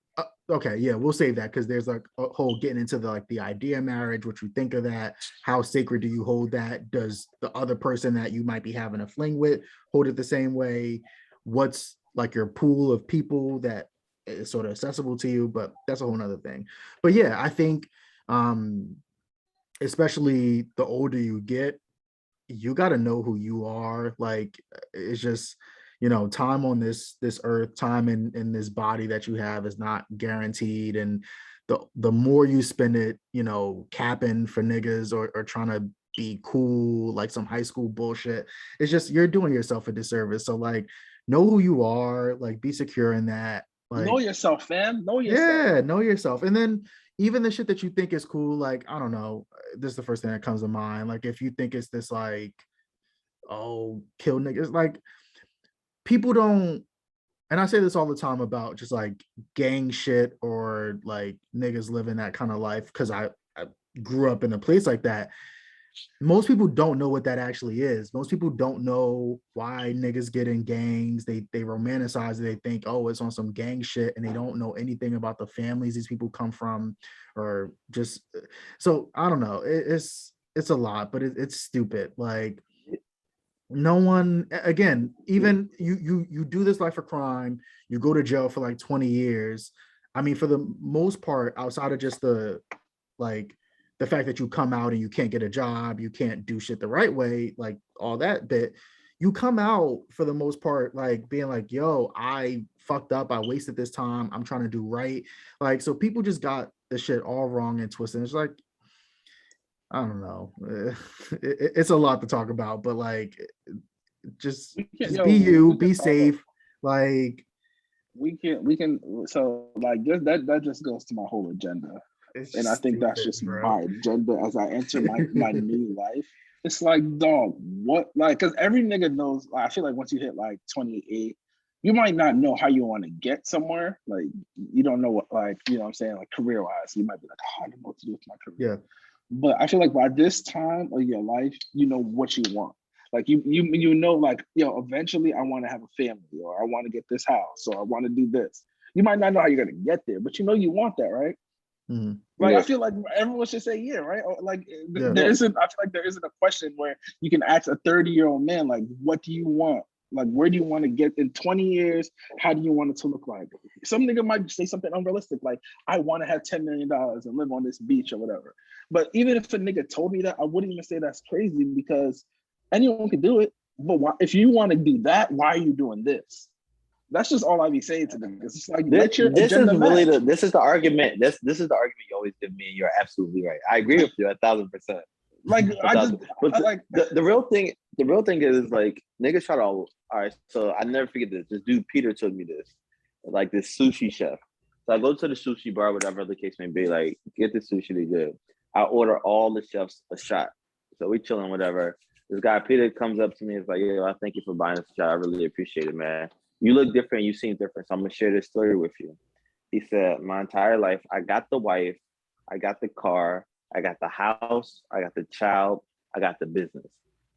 Okay, yeah, we'll save that because there's like a whole getting into the idea of marriage, what you think of that, how sacred do you hold that? Does the other person that you might be having a fling with hold it the same way? What's like your pool of people that is sort of accessible to you? But that's a whole nother thing. But yeah, I think especially the older you get, you got to know who you are. Like it's just, time on this earth, time in this body that you have is not guaranteed. And the more you spend it, capping for niggas or trying to be cool, like some high school bullshit, it's just, you're doing yourself a disservice. So like, know who you are, like be secure in that. Like, know yourself, fam. Know yourself. Yeah, know yourself. And then even the shit that you think is cool, like, I don't know, this is the first thing that comes to mind. Like if you think it's this like, oh, kill niggas, like people don't, and I say this all the time about just like gang shit or like niggas living that kind of life because I grew up in a place like that. Most people don't know what that actually is. Most people don't know why niggas get in gangs. They romanticize it. They think, oh, it's on some gang shit, and they don't know anything about the families these people come from, or just, so I don't know. It's a lot, but it's stupid. Like no one, again, even you do this life of crime, you go to jail for like 20 years. I mean, for the most part, outside of just the fact that you come out and you can't get a job, you can't do shit the right way, like all that bit, you come out for the most part, like being like, yo, I fucked up. I wasted this time. I'm trying to do right. Like, so people just got the shit all wrong and twisted. It's like, I don't know. It's a lot to talk about, but like, just be you, be safe. Like we can. So like that just goes to my whole agenda. And I think that's just my agenda as I enter my new life. It's like, dog, what? Like, because every nigga knows, I feel like once you hit like 28, you might not know how you want to get somewhere. Like, you don't know what, like, you know what I'm saying? Like, career-wise, you might be like, oh, I don't know what to do with my career. Yeah. But I feel like by this time of your life, you know what you want. Like, you know, like, eventually I want to have a family, or I want to get this house, or I want to do this. You might not know how you're going to get there, but you know you want that, right? Mm-hmm. Like, yeah. I feel like everyone should say yeah, right? Like there isn't. I feel like there isn't a question where you can ask a 30-year-old man like, "What do you want Like, where do you want to get in 20 years? How do you want it to look like? Some nigga might say something unrealistic, like, I want to have $10 million and live on this beach or whatever. But even if a nigga told me that, I wouldn't even say that's crazy because anyone can do it. But why, if you want to do that, why are you doing this? That's just all I be saying to them. It's like, this is really this is the argument. This is the argument you always give me. You're absolutely right. I agree with you 1,000%. Like the real thing is like niggas try to. All right, so I never forget this. This dude Peter told me this, like this sushi chef. So I go to the sushi bar, whatever the case may be. Like, get the sushi, they good. I order all the chefs a shot. So we chilling, whatever. This guy Peter comes up to me. It's like, yo, I thank you for buying this shot. I really appreciate it, man. You look different. You seem different. So I'm gonna share this story with you. He said, my entire life, I got the wife, I got the car, I got the house, I got the child, I got the business.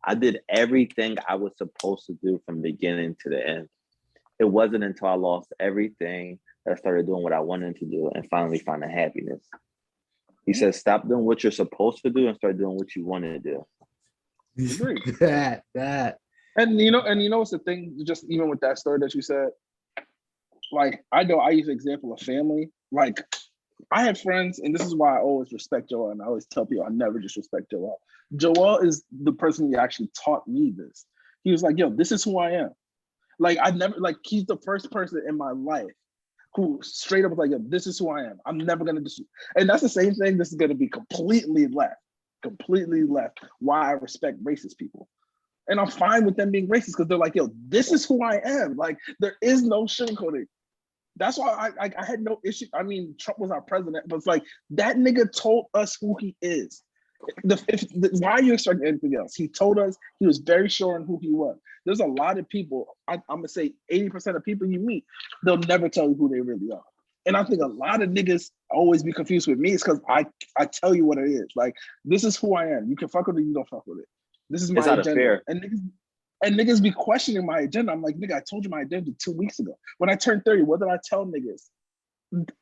I did everything I was supposed to do from beginning to the end. It wasn't until I lost everything that I started doing what I wanted to do and finally found the happiness. He said, stop doing what you're supposed to do and start doing what you want to do. that. And you know what's the thing, just even with that story that you said, like, I know I use the example of family. Like, I have friends, and this is why I always respect Joel, and I always tell people I never disrespect Joel. Joel is the person who actually taught me this. He was like, yo, this is who I am. Like, I never, like, he's the first person in my life who straight up was like, yo, this is who I am. I'm never gonna and that's the same thing. This is gonna be completely left. Why I respect racist people. And I'm fine with them being racist because they're like, yo, this is who I am. Like, there is no sugarcoating. That's why I had no issue. I mean, Trump was our president, but it's like, that nigga told us who he is. Why are you expecting anything else? He told us, he was very sure on who he was. There's a lot of people, I'm gonna say 80% of people you meet, they'll never tell you who they really are. And I think a lot of niggas always be confused with me. It's because I tell you what it is. Like, this is who I am. You can fuck with it, you don't fuck with it. This is my agenda. And niggas be questioning my agenda. I'm like, nigga, I told you my agenda 2 weeks ago. When I turned 30, what did I tell niggas?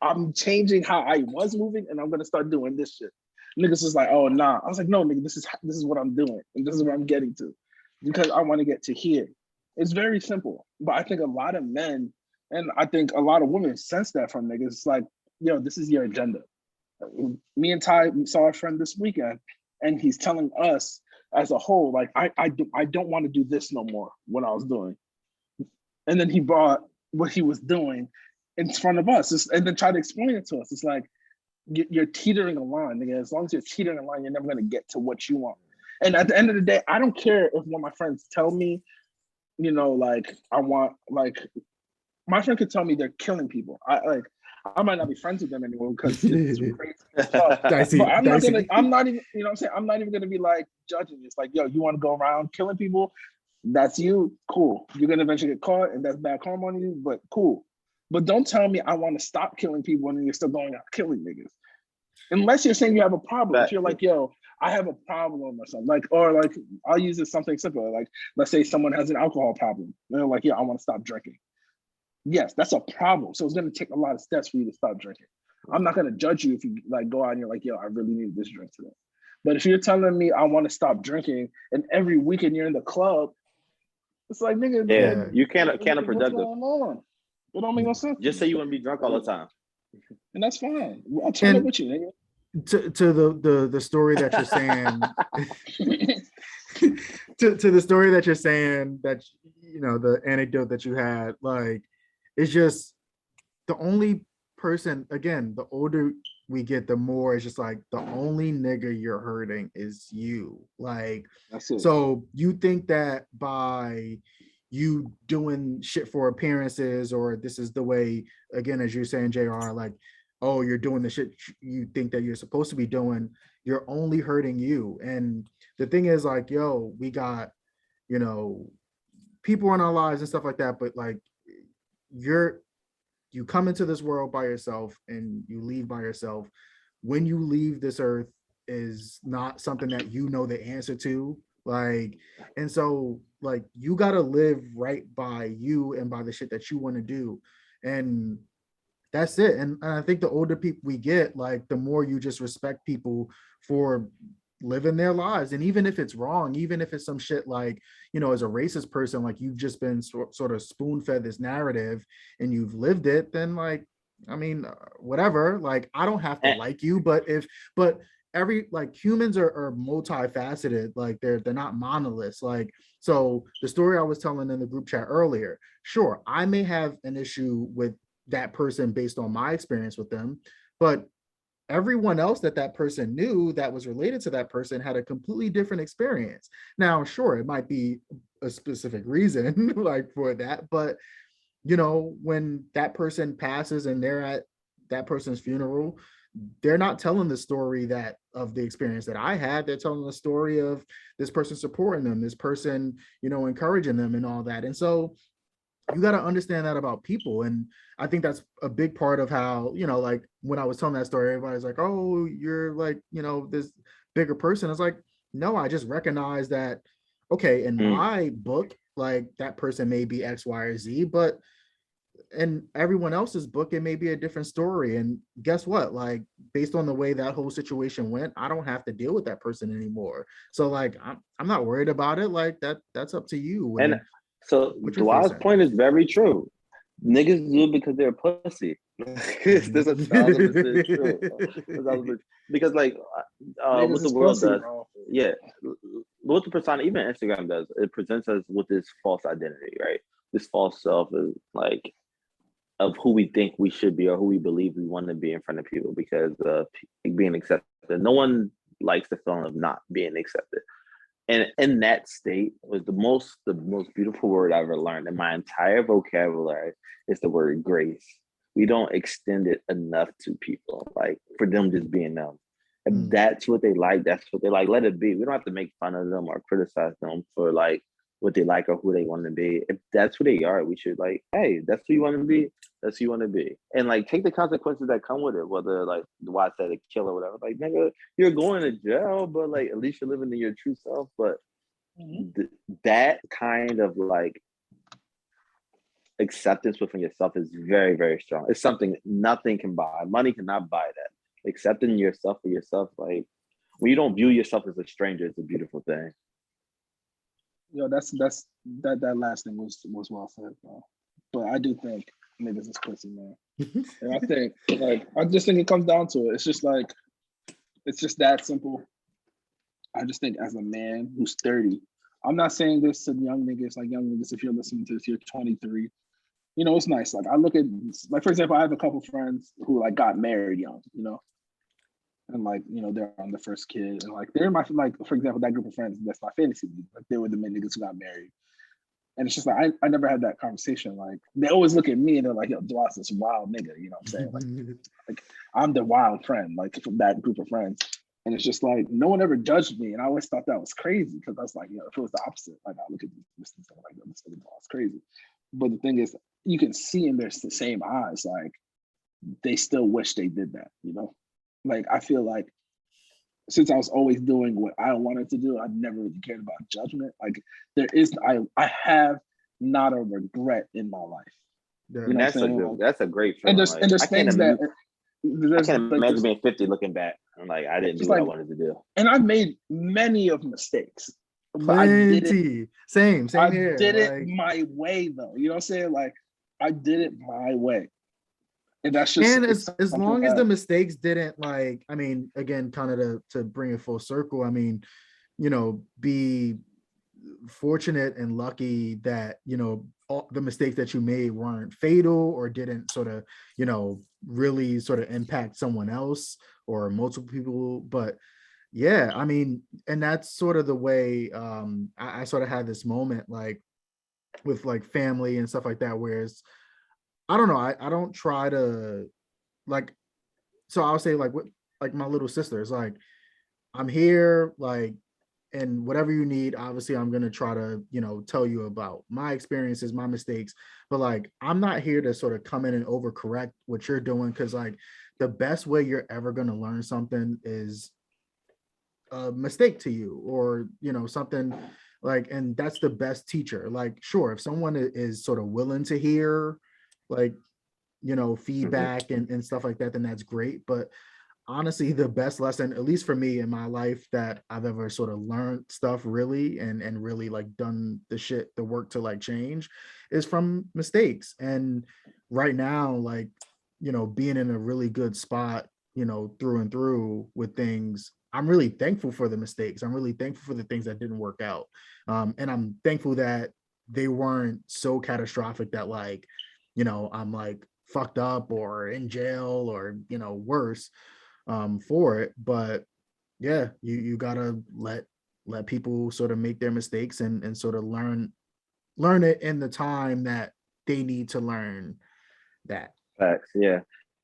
I'm changing how I was moving and I'm gonna start doing this shit. Niggas was like, oh nah. I was like, no, nigga, this is what I'm doing. And this is what I'm getting to. Because I want to get to here. It's very simple. But I think a lot of men, and I think a lot of women sense that from niggas. It's like, yo, this is your agenda. Me and Ty saw our friend this weekend, and he's telling us as a whole, like, I don't want to do this no more, what I was doing. And then he brought what he was doing in front of us, and then tried to explain it to us. It's like, you're teetering a line, nigga. As long as you're teetering a line, you're never going to get to what you want. And at the end of the day, I don't care if one of my friends tell me, you know, like, I want, like, my friend could tell me they're killing people. I might not be friends with them anymore because it's crazy stuff. But I'm not even, you know what I'm saying? I'm not even gonna be like judging. It's like, yo, you want to go around killing people? That's you, cool. You're gonna eventually get caught, and that's bad karma on you, but cool. But don't tell me I want to stop killing people and then you're still going out killing niggas. Unless you're saying you have a problem. If you're like, yo, I have a problem or something, like, or like, I'll use this something simple. Like, let's say someone has an alcohol problem. And they're like, yeah, I want to stop drinking. Yes, that's a problem. So it's going to take a lot of steps for you to stop drinking. I'm not going to judge you if you like go out and you're like, yo, I really need this drink today. But if you're telling me I want to stop drinking and every weekend you're in the club, it's like, nigga, yeah, you can't productive. It don't make no sense. Just say you want to be drunk all the time. And that's fine. I'll turn up with you, nigga. To the story that you're saying, to the story that you're saying, that, you know, the anecdote that you had, like, it's just the only person, again, the older we get, the more it's just like the only nigga you're hurting is you. Like, so you think that by you doing shit for appearances, or this is the way, again, as you're saying, JR, like, oh, you're doing the shit you think that you're supposed to be doing, you're only hurting you. And the thing is, like, yo, we got, you know, people in our lives and stuff like that, but like, you come into this world by yourself and you leave by yourself. When you leave this earth is not something that you know the answer to. Like, and so, like, you got to live right by you and by the shit that you want to do. And that's it. And I think the older people we get, like, the more you just respect people for living their lives. And even if it's wrong, even if it's some shit like, you know, as a racist person, like you've just been sort of spoon fed this narrative and you've lived it, then like, I mean, whatever, like I don't have to like you, but every, like humans are multifaceted, like they're not monoliths. Like, so the story I was telling in the group chat earlier, sure, I may have an issue with that person based on my experience with them, but everyone else that person knew that was related to that person had a completely different experience. Now, sure, it might be a specific reason like for that, but you know, when that person passes and they're at that person's funeral, they're not telling the story that of the experience that I had. They're telling the story of this person supporting them, this person, you know, encouraging them and all that. And so you got to understand that about people. And I think that's a big part of how, you know, like when I was telling that story, everybody's like, oh, you're like, you know, this bigger person. It's like, no, I just recognize that, okay, in my book, like that person may be X, Y, or Z, but in everyone else's book, it may be a different story. And guess what? Like, based on the way that whole situation went, I don't have to deal with that person anymore. So like, I'm not worried about it. Like that's up to you. And so Dwayne's point is very true. Niggas do it because they're pussy. There's 1,000% true. Because like what the world does, yeah, what the persona, even Instagram does, it presents us with this false identity, right? This false self is like of who we think we should be or who we believe we want to be in front of people because of being accepted. No one likes the feeling of not being accepted. And in that state was the most beautiful word I ever learned in my entire vocabulary is the word grace. We don't extend it enough to people, like for them just being them. If that's what they like, that's what they like. Let it be. We don't have to make fun of them or criticize them for like what they like or who they want to be. If that's who they are, we should like, hey, that's who you want to be. That's who you want to be. And like take the consequences that come with it, whether like why I said a killer or whatever. Like, nigga, you're going to jail, but like at least you're living in your true self. But that kind of like acceptance within yourself is very, very strong. It's something nothing can buy. Money cannot buy that. Accepting yourself for yourself, like when you don't view yourself as a stranger, it's a beautiful thing. Yo, that last thing was well said, bro. But I do think niggas is pussy, man. And I think I just think it comes down to it. It's just like it's just that simple. I just think as a man who's 30, I'm not saying this to young niggas, like young niggas, if you're listening to this, you're 23. You know, it's nice. Like I look at like for example, I have a couple friends who like got married young, you know. And like, you know, they're on the first kid. And like they're my like, for example, that group of friends, that's my fantasy league. Like they were the men niggas who got married. And it's just like I never had that conversation. Like they always look at me and they're like, yo, Dwas this wild nigga, you know what I'm saying? Like I'm the wild friend, like from that group of friends. And it's just like no one ever judged me. And I always thought that was crazy because I was like, you know, if it was the opposite, like I look at this and like, yo, this nigga Dwas crazy. But the thing is, you can see in their same eyes, like they still wish they did that, you know? Like I feel like since I was always doing what I wanted to do, I never really cared about judgment. Like I have not a regret in my life. You know that's a great feeling. And there's things that I can't imagine being 50 looking back. I'm like, I didn't do what I wanted to do. And I've made many of mistakes. But I did it. Same here. I did it my way though. You know what I'm saying? Like I did it my way. And that's just and as long as the mistakes didn't like, I mean, again, kind of to bring it full circle, I mean, you know, be fortunate and lucky that, you know, all the mistakes that you made weren't fatal or didn't sort of, you know, really sort of impact someone else or multiple people. But yeah, I mean, and that's sort of the way I sort of had this moment like with like family and stuff like that, whereas I don't know. I don't try to like, so I'll say like with like my little sisters, like I'm here, like, and whatever you need, obviously I'm going to try to, you know, tell you about my experiences, my mistakes, but like, I'm not here to sort of come in and overcorrect what you're doing. Cause like the best way you're ever going to learn something is a mistake to you or, you know, something like, and that's the best teacher. Like, sure, if someone is sort of willing to hear like, you know, feedback and stuff like that, then that's great. But honestly the best lesson, at least for me in my life, that I've ever sort of learned stuff really and really like done the work to like change is from mistakes. And right now, like, you know, being in a really good spot, you know, through and through with things, I'm really thankful for the mistakes. I'm really thankful for the things that didn't work out. And I'm thankful that they weren't so catastrophic that like, you know, I'm like fucked up or in jail or, you know, worse for it. But yeah, you gotta let people sort of make their mistakes and sort of learn it in the time that they need to learn that. Facts, yeah.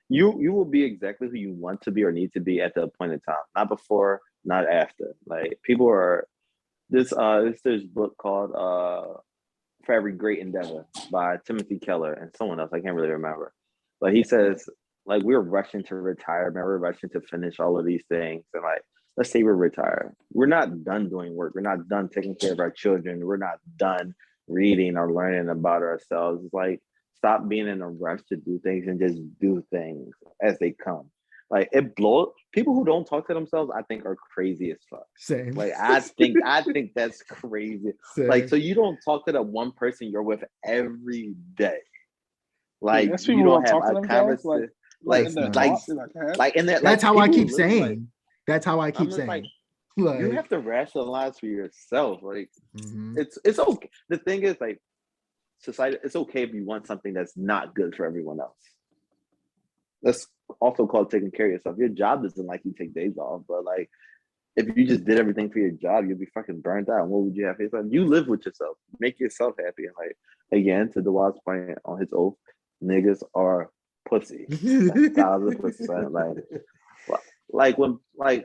You will be exactly who you want to be or need to be at the appointed time, not before, not after. Like people are this book called For Every Great Endeavor by Timothy Keller and someone else. I can't really remember. But he says, like, we're rushing to retire, man. We're rushing to finish all of these things. And like, let's say we're retired. We're not done doing work. We're not done taking care of our children. We're not done reading or learning about ourselves. It's like, stop being in a rush to do things and just do things as they come. Like people who don't talk to themselves, I think are crazy as fuck. Same. Like I think that's crazy. Same. Like, so you don't talk to that one person you're with every day. Like yeah, you don't have a conversation. That's how I keep saying. That's how I keep saying. Like, you have to rationalize for yourself. Like it's okay. The thing is, like, society, it's okay if you want something that's not good for everyone else. That's also called taking care of yourself. Your job doesn't like you take days off, but like if you just did everything for your job, you'd be fucking burnt out. And what would you have for yourself? You live with yourself. Make yourself happy. And like, again, to Dewad's point on his oath, niggas are pussy. 1,000%.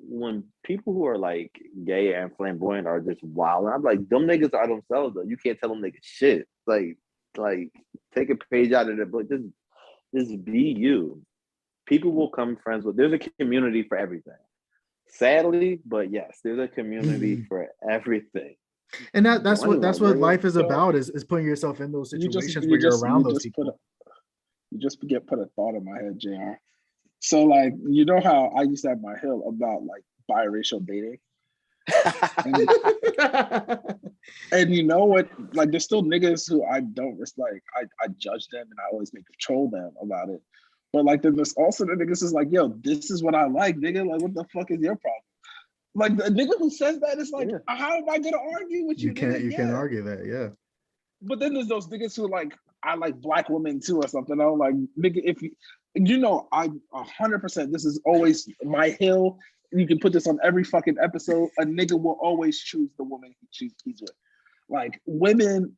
When people who are like gay and flamboyant are just wild, I'm like, them niggas are themselves though. You can't tell them niggas shit. Like take a page out of the book. Just be you. People will come friends with. There's a community for everything. Sadly, but yes, there's a community for everything. And that's what life is about, is putting yourself in those situations where you're around those people. You just put a thought in my head, JR. So like, you know how I used to have my hill about like biracial dating? And you know what? Like, there's still niggas who I don't like. I judge them and I always make a troll them about it. But like, then there's also the niggas is like, yo, this is what I like, nigga. Like, what the fuck is your problem? Like, the nigga who says that is like, how am I gonna argue with you? You can't argue that, yeah. But then there's those niggas who like, I like black women too or something. I'm like, nigga, if you know, I 100%. This is always my hill. You can put this on every fucking episode. A nigga will always choose the woman he's with. Like, women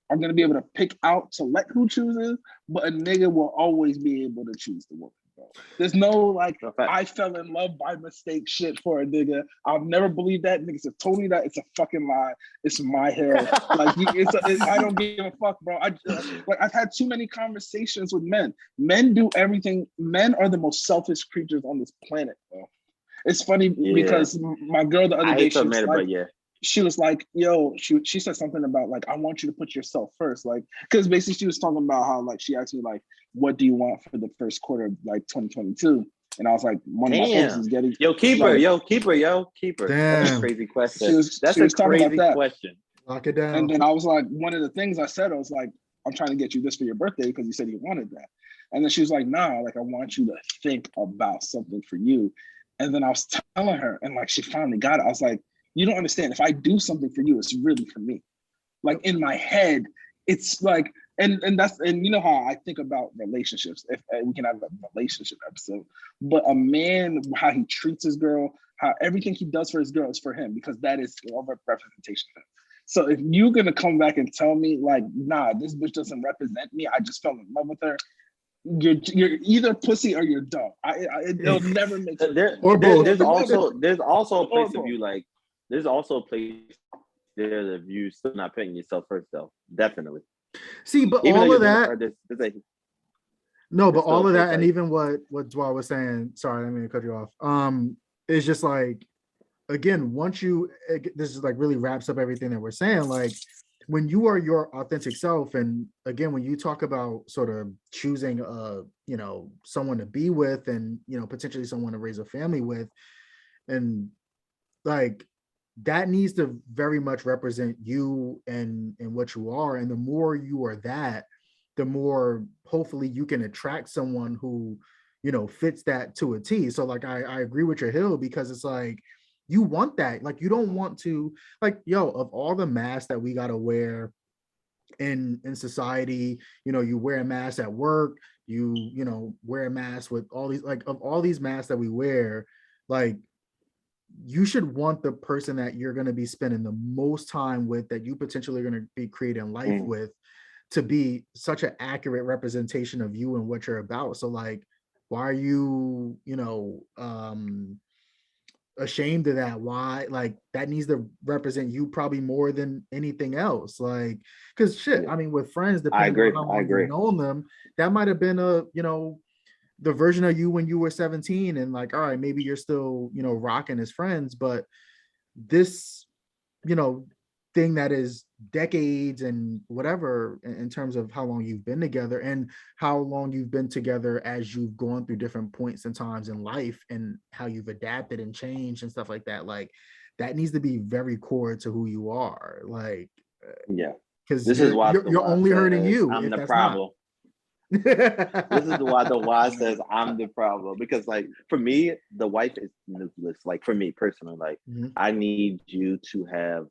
are gonna be able to pick out, select who chooses, but a nigga will always be able to choose the woman. Bro. There's no like, I fell in love by mistake shit for a nigga. I'll never believe that. Niggas have told me that. It's a fucking lie. It's my hill. Like, I don't give a fuck, bro. I've had too many conversations with men. Men do everything. Men are the most selfish creatures on this planet, bro. It's funny because my girl the other day, she was like, yo, she said something about like, I want you to put yourself first. Like, because basically she was talking about how like, she asked me like, what do you want for the first quarter of like 2022? And I was like, one of my folks is getting keeper. Damn. That's a crazy question. That's a crazy question. Lock it down. And then I was like, one of the things I said, I was like, I'm trying to get you this for your birthday because you said you wanted that. And then she was like, nah, like I want you to think about something for you. And then I was telling her, and like she finally got it. I was like, you don't understand. If I do something for you, it's really for me. Like in my head, it's like, and you know how I think about relationships. If we can have a relationship episode, but a man, how he treats his girl, how everything he does for his girl is for him, because that is all representation of him. So if you're gonna come back and tell me like, nah, this bitch doesn't represent me, I just fell in love with her, you're either pussy or you're dumb. It'll never make sense. There's also a place of you like. There's also a place there of you still not putting yourself first, though. Definitely. See, but even all of that. But all of that, like, and even what Dwa was saying. Sorry, I didn't mean to cut you off. It's just like, again, this is like really wraps up everything that we're saying. Like, when you are your authentic self, and again, when you talk about sort of choosing someone to be with and, potentially someone to raise a family with. And like, that needs to very much represent you and what you are. And the more you are that, the more hopefully you can attract someone who, fits that to a T. So like, I agree with your Hill, because it's like, you want that. Like, you don't want to, like, of all the masks that we got to wear in society, you wear a mask at work, you wear a mask with all these, like, of all these masks that we wear, like, you should want the person that you're going to be spending the most time with, that you potentially are going to be creating life with, to be such an accurate representation of you and what you're about. So like, why are you, ashamed of that? Why? Like, that needs to represent you probably more than anything else. Like, because shit, I mean, with friends, depending on how long you've known them, that might have been the version of you when you were 17, and like, all right, maybe you're still, rocking as friends, but this, thing that is decades and whatever, in terms of how long you've been together and how long you've been together as you've gone through different points and times in life, and how you've adapted and changed and stuff like that. Like, that needs to be very core to who you are. Like, because this is why you're only hurting you. I'm the problem. This is why the Y says I'm the problem, because like, for me, the wife is nucleus. Like, for me personally, like, I need you to have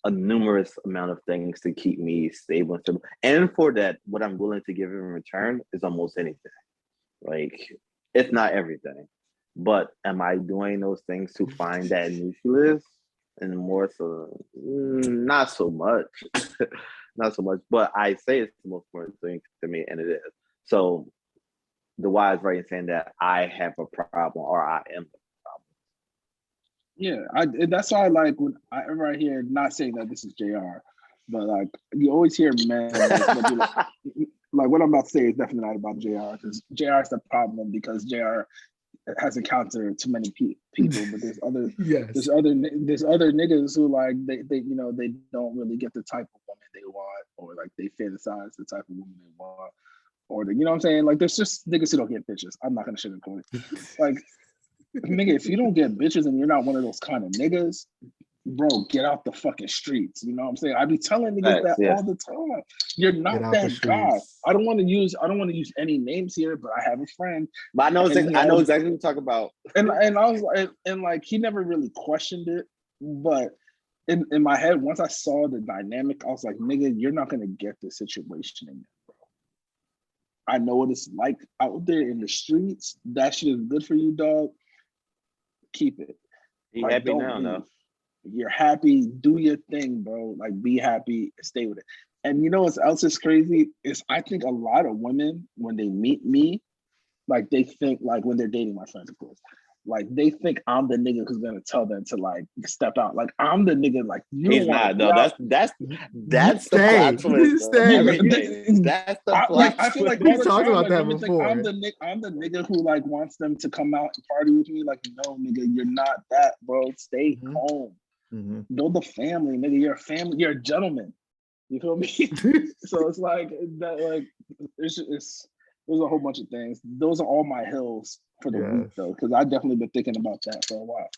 a numerous amount of things to keep me stable and stable. And for that, what I'm willing to give in return is almost anything. Like, if not everything. But am I doing those things to find that nucleus? And more so, not so much. Not so much. But I say it's the most important thing to me, and it is. So the Y is right in saying that I have a problem, or I am the problem. Yeah, that's why, like, whenever I hear, not saying that this is JR, but like, you always hear men like what I'm about to say is definitely not about JR, because JR is the problem, because JR has encountered too many people, but there's other there's other niggas who, like, they they don't really get the type of woman they want, or like they fantasize the type of woman they want, or the, what I'm saying, like, there's just niggas who don't get bitches. I'm not gonna sugarcoat it. Like, nigga, if you don't get bitches and you're not one of those kind of niggas, bro, get out the fucking streets. You know what I'm saying? I be telling niggas that all the time. You're not that guy. I don't want to use any names here, but I have a friend. But I know exactly what you're talking about. And I was like, and like, he never really questioned it, but in my head, once I saw the dynamic, I was like, nigga, you're not gonna get this situation again, bro. I know what it's like out there in the streets. That shit is good for you, dog. Keep it. Be happy now, though. You're happy, do your thing, bro. Like, be happy, stay with it. And you know what else is crazy is, I think a lot of women, when they meet me, like, they think, like, when they're dating my friends, of course, like, they think I'm the nigga who's gonna tell them to, like, step out. Like, I'm the nigga, like, he's not. No, that's the plot twist. That's the plot. I feel like we talked about that before. I'm the nigga who, like, wants them to come out and party with me. Like, no, nigga, you're not that, bro. Stay home. Build a family, nigga. You're a family. You're a gentleman. You feel me? So it's like that. Like, there's a whole bunch of things. Those are all my hills for the week, though, because I've definitely been thinking about that for a while.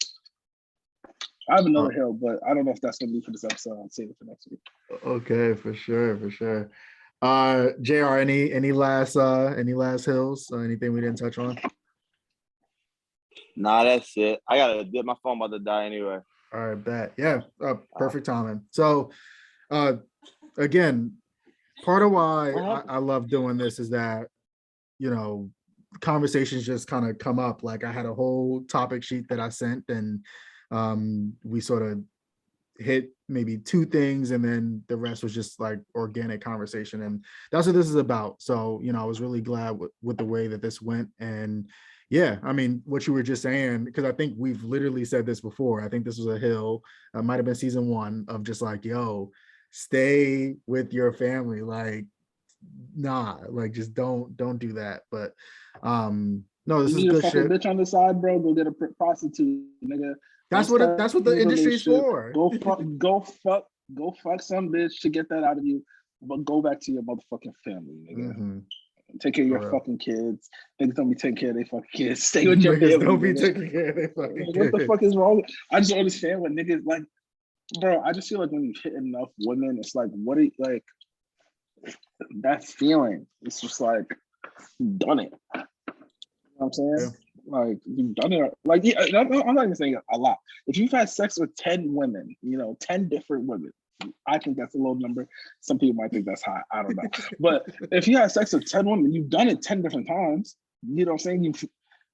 I have another hill, but I don't know if that's gonna be for this episode. I'll save it for next week. Okay, for sure. JR, any last hills? Anything we didn't touch on? Nah, that's it. I gotta get my phone about to die anyway. All right, bet. Yeah, perfect timing. So, again, part of why I love doing this is that, conversations just kind of come up. Like, I had a whole topic sheet that I sent, and we sort of hit maybe two things, and then the rest was just like organic conversation, and that's what this is about. So, I was really glad with the way that this went. And yeah, I mean, what you were just saying, because I think we've literally said this before. I think this was a hill, might have been season 1, of just like, yo, stay with your family. Like, nah, like, just don't do that. But no, this is good shit. Bitch on the side, bro. Go get a prostitute, nigga. That's what the industry is for. Go fuck some bitch to get that out of you, but go back to your motherfucking family, nigga. Take care of your fucking kids. Niggas don't be taking care of their fucking kids. Stay with your family. Don't be taking care of their fucking kids. What the fuck is wrong? I just don't understand what niggas like, bro. I just feel like when you hit enough women, it's like, what are you like? That feeling. It's just like, you've done it. You know what I'm saying? Yeah. Like, you've done it. Like, yeah, I'm not even saying a lot. If you've had sex with 10 women, 10 different women, I think that's a low number. Some people might think that's high. I don't know. But if you have sex with 10 women, you've done it 10 different times. You know what I'm saying?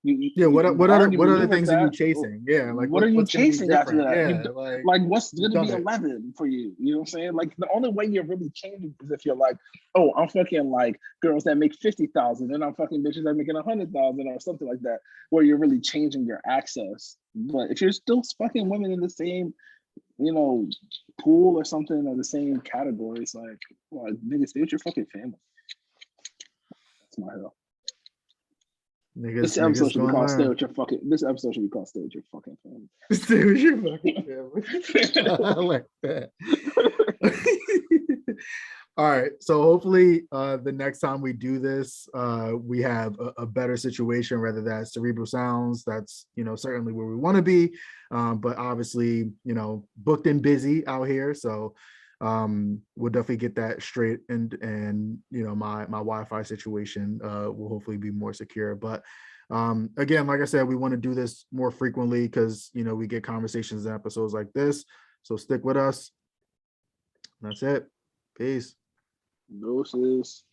What other things are you chasing? Yeah, like what are you chasing after that? Yeah, like what's gonna be 11 for you? You know what I'm saying? Like the only way you're really changing is if you're like, oh, I'm fucking like girls that make 50,000 and I'm fucking bitches that making 100,000 or something like that, where you're really changing your access. But if you're still fucking women in the same, pool or something or the same categories, like niggas, stay with your fucking family. That's my hell. This episode should be called "Stay with Your Fucking." This episode should be called "Stay with Your Fucking Family." Stay with your fucking family. I like that. All right, so hopefully the next time we do this, we have a better situation, whether that's Cerebral Sounds. That's certainly where we want to be, but obviously booked and busy out here. So we'll definitely get that straight, and my Wi-Fi situation will hopefully be more secure. But again, like I said, we want to do this more frequently because we get conversations and episodes like this. So stick with us. That's it. Peace. Doses.